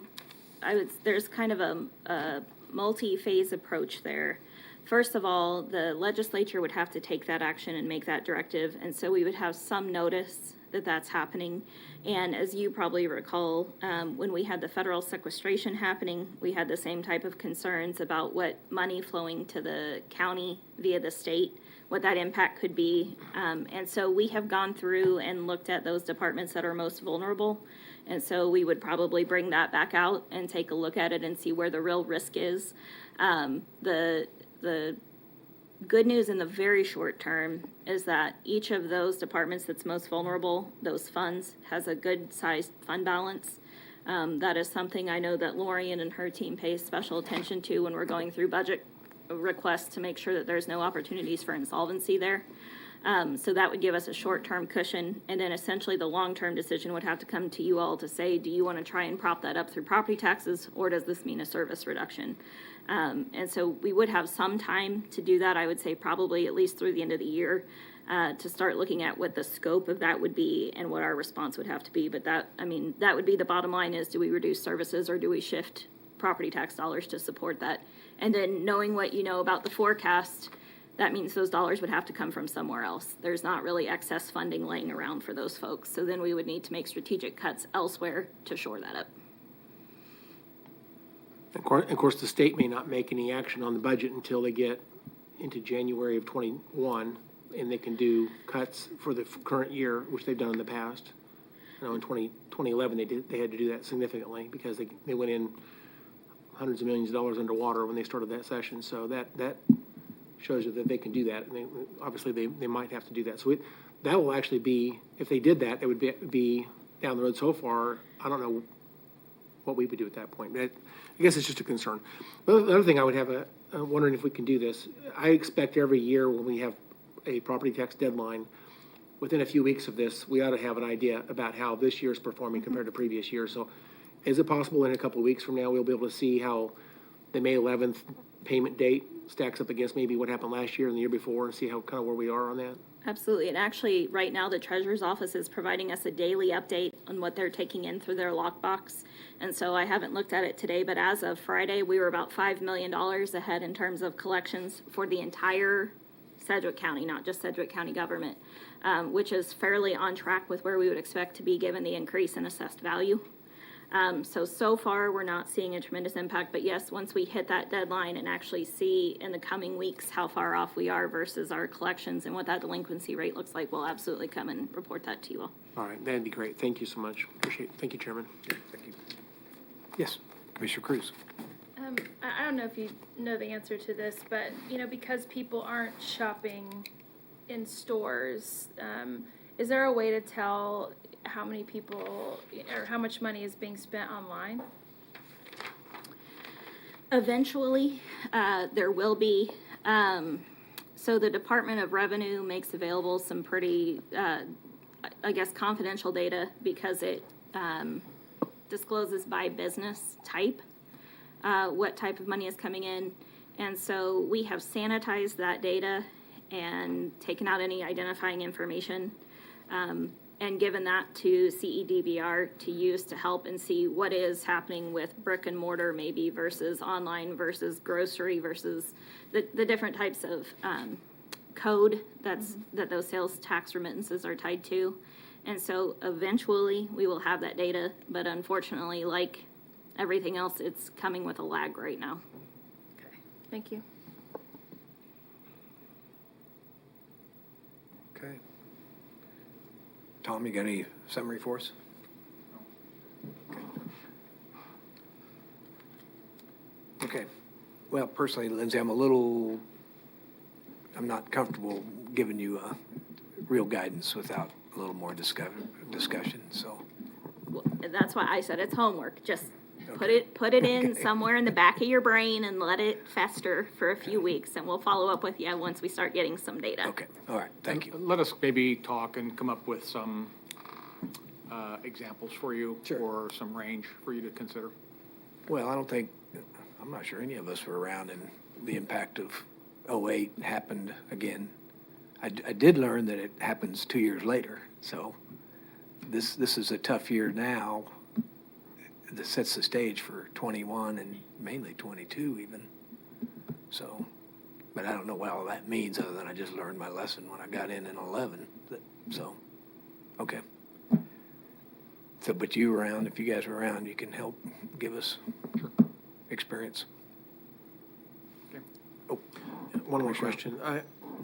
D: there's kind of a multi-phase approach there. First of all, the legislature would have to take that action and make that directive, and so we would have some notice that that's happening. And as you probably recall, when we had the federal sequestration happening, we had the same type of concerns about what money flowing to the county via the state, what that impact could be. And so we have gone through and looked at those departments that are most vulnerable. And so we would probably bring that back out and take a look at it and see where the real risk is. The good news in the very short term is that each of those departments that's most vulnerable, those funds, has a good sized fund balance. That is something I know that Lorian and her team pays special attention to when we're going through budget requests to make sure that there's no opportunities for insolvency there. So that would give us a short-term cushion, and then essentially the long-term decision would have to come to you all to say, do you want to try and prop that up through property taxes, or does this mean a service reduction? And so we would have some time to do that, I would say probably at least through the end of the year, to start looking at what the scope of that would be and what our response would have to be. But that would be the bottom line is, do we reduce services or do we shift property tax dollars to support that? And then knowing what you know about the forecast, that means those dollars would have to come from somewhere else. There's not really excess funding laying around for those folks. So then we would need to make strategic cuts elsewhere to shore that up.
F: Of course, the state may not make any action on the budget until they get into January of 21, and they can do cuts for the current year, which they've done in the past. I know in 2011, they had to do that significantly because they went in hundreds of millions of dollars underwater when they started that session. So that shows you that they can do that. And obviously, they might have to do that. So that will actually be, if they did that, it would be down the road so far. I don't know what we would do at that point. But I guess it's just a concern. The other thing I would have wondering if we can do this. I expect every year when we have a property tax deadline, within a few weeks of this, we ought to have an idea about how this year is performing compared to previous years. So is it possible in a couple of weeks from now we'll be able to see how the May 11th payment date stacks up against maybe what happened last year and the year before and see how kind of where we are on that?
D: Absolutely. And actually, right now, the treasurer's office is providing us a daily update on what they're taking in through their lockbox. And so I haven't looked at it today, but as of Friday, we were about $5 million ahead in terms of collections for the entire Sedgwick County, not just Sedgwick County government, which is fairly on track with where we would expect to be given the increase in assessed value. So far, we're not seeing a tremendous impact, but yes, once we hit that deadline and actually see in the coming weeks how far off we are versus our collections and what that delinquency rate looks like, we'll absolutely come and report that to you all.
F: All right, that'd be great. Thank you so much. Appreciate it. Thank you, Chairman.
E: Thank you. Yes, Commissioner Cruz.
B: I don't know if you know the answer to this, but, because people aren't shopping in stores, is there a way to tell how many people or how much money is being spent online?
D: Eventually, there will be. So the Department of Revenue makes available some pretty, confidential data because it discloses by business type what type of money is coming in. And so we have sanitized that data and taken out any identifying information and given that to CEDBR to use to help and see what is happening with brick and mortar maybe versus online versus grocery versus the different types of code that those sales tax remittances are tied to. And so eventually we will have that data, but unfortunately, like everything else, it's coming with a lag right now.
B: Okay, thank you.
E: Okay. Tom, you got any summary for us? Okay. Well, personally, Lindsay, I'm not comfortable giving you real guidance without a little more discussion, so.
D: Well, that's why I said it's homework. Just
E: Okay.
D: put it in somewhere in the back of your brain and let it fester for a few weeks, and we'll follow up with you once we start getting some data.
E: Okay, all right, thank you.
K: Let us maybe talk and come up with some examples for you.
E: Sure.
K: Or some range for you to consider.
E: Well, I'm not sure any of us were around and the impact of '08 happened again. I did learn that it happens 2 years later, so this is a tough year now that sets the stage for 21 and mainly 22 even. So, but I don't know what all that means other than I just learned my lesson when I got in 11. So, okay. So, but you were around, if you guys were around, you can help give us experience.
K: Okay.
E: Oh,
F: One more question. I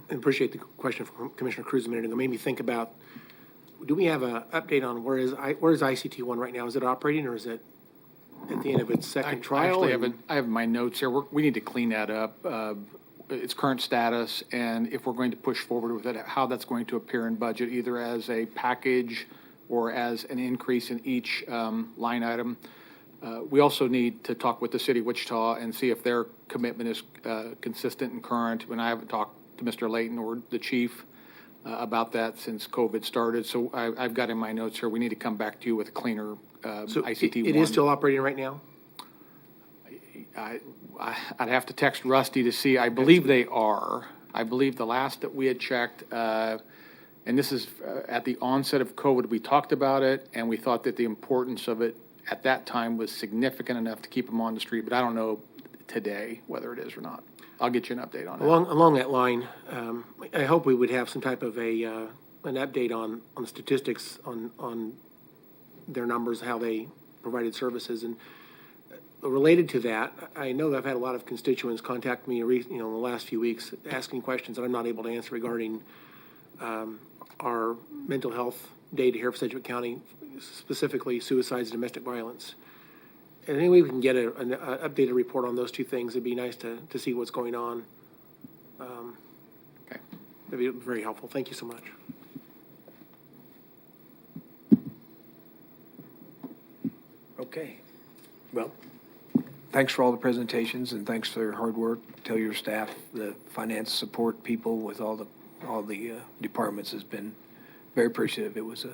F: appreciate the question from Commissioner Cruz a minute ago. Made me think about, do we have an update on where is ICT-1 right now? Is it operating or is it at the end of its second trial?
K: I have my notes here. We need to clean that up. Its current status, and if we're going to push forward with it, how that's going to appear in budget, either as a package or as an increase in each line item. We also need to talk with the city of Wichita and see if their commitment is consistent and current. When I haven't talked to Mr. Layton or the chief about that since COVID started. So I've got in my notes here, we need to come back to you with a cleaner
F: So
K: ICT-1.
F: it is still operating right now?
K: I'd have to text Rusty to see. I believe they are. I believe the last that we had checked, and this is at the onset of COVID, we talked about it, and we thought that the importance of it at that time was significant enough to keep them on the street, but I don't know today whether it is or not. I'll get you an update on that.
F: Along that line, I hope we would have some type of an update on the statistics on their numbers, how they provided services. And related to that, I know that I've had a lot of constituents contact me, in the last few weeks, asking questions that I'm not able to answer regarding our mental health data here for Sedgwick County, specifically suicides and domestic violence. And any way we can get an updated report on those two things, it'd be nice to see what's going on.
K: Okay.
F: That'd be very helpful. Thank you so much.
E: okay. Well, thanks for all the presentations and thanks for their hard work. Tell your staff, the finance support people with all the departments has been very appreciative. It was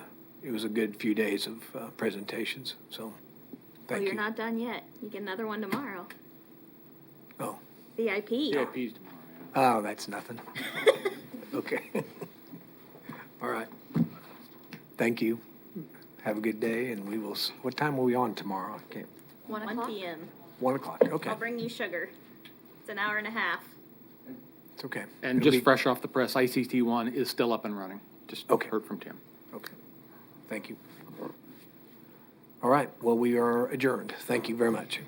E: a good few days of presentations, so thank you.
D: Well, you're not done yet. You get another one tomorrow.
E: Oh,
D: VIP.
K: VIP's tomorrow,
E: oh, that's nothing. Okay. All right. Thank you. Have a good day, and we will, what time are we on tomorrow? I can't,
G: 1
D: 1
G: o'clock?
D: PM.
E: 1 o'clock, okay.
D: I'll bring you sugar. It's an hour and a half.
E: It's okay.
K: And
E: It'll
K: just
E: be-
K: fresh off the press, ICT one is still up and running. Just
E: Okay.
K: heard from Tim.
E: Okay, thank you. All right, well, we are adjourned. Thank you very much.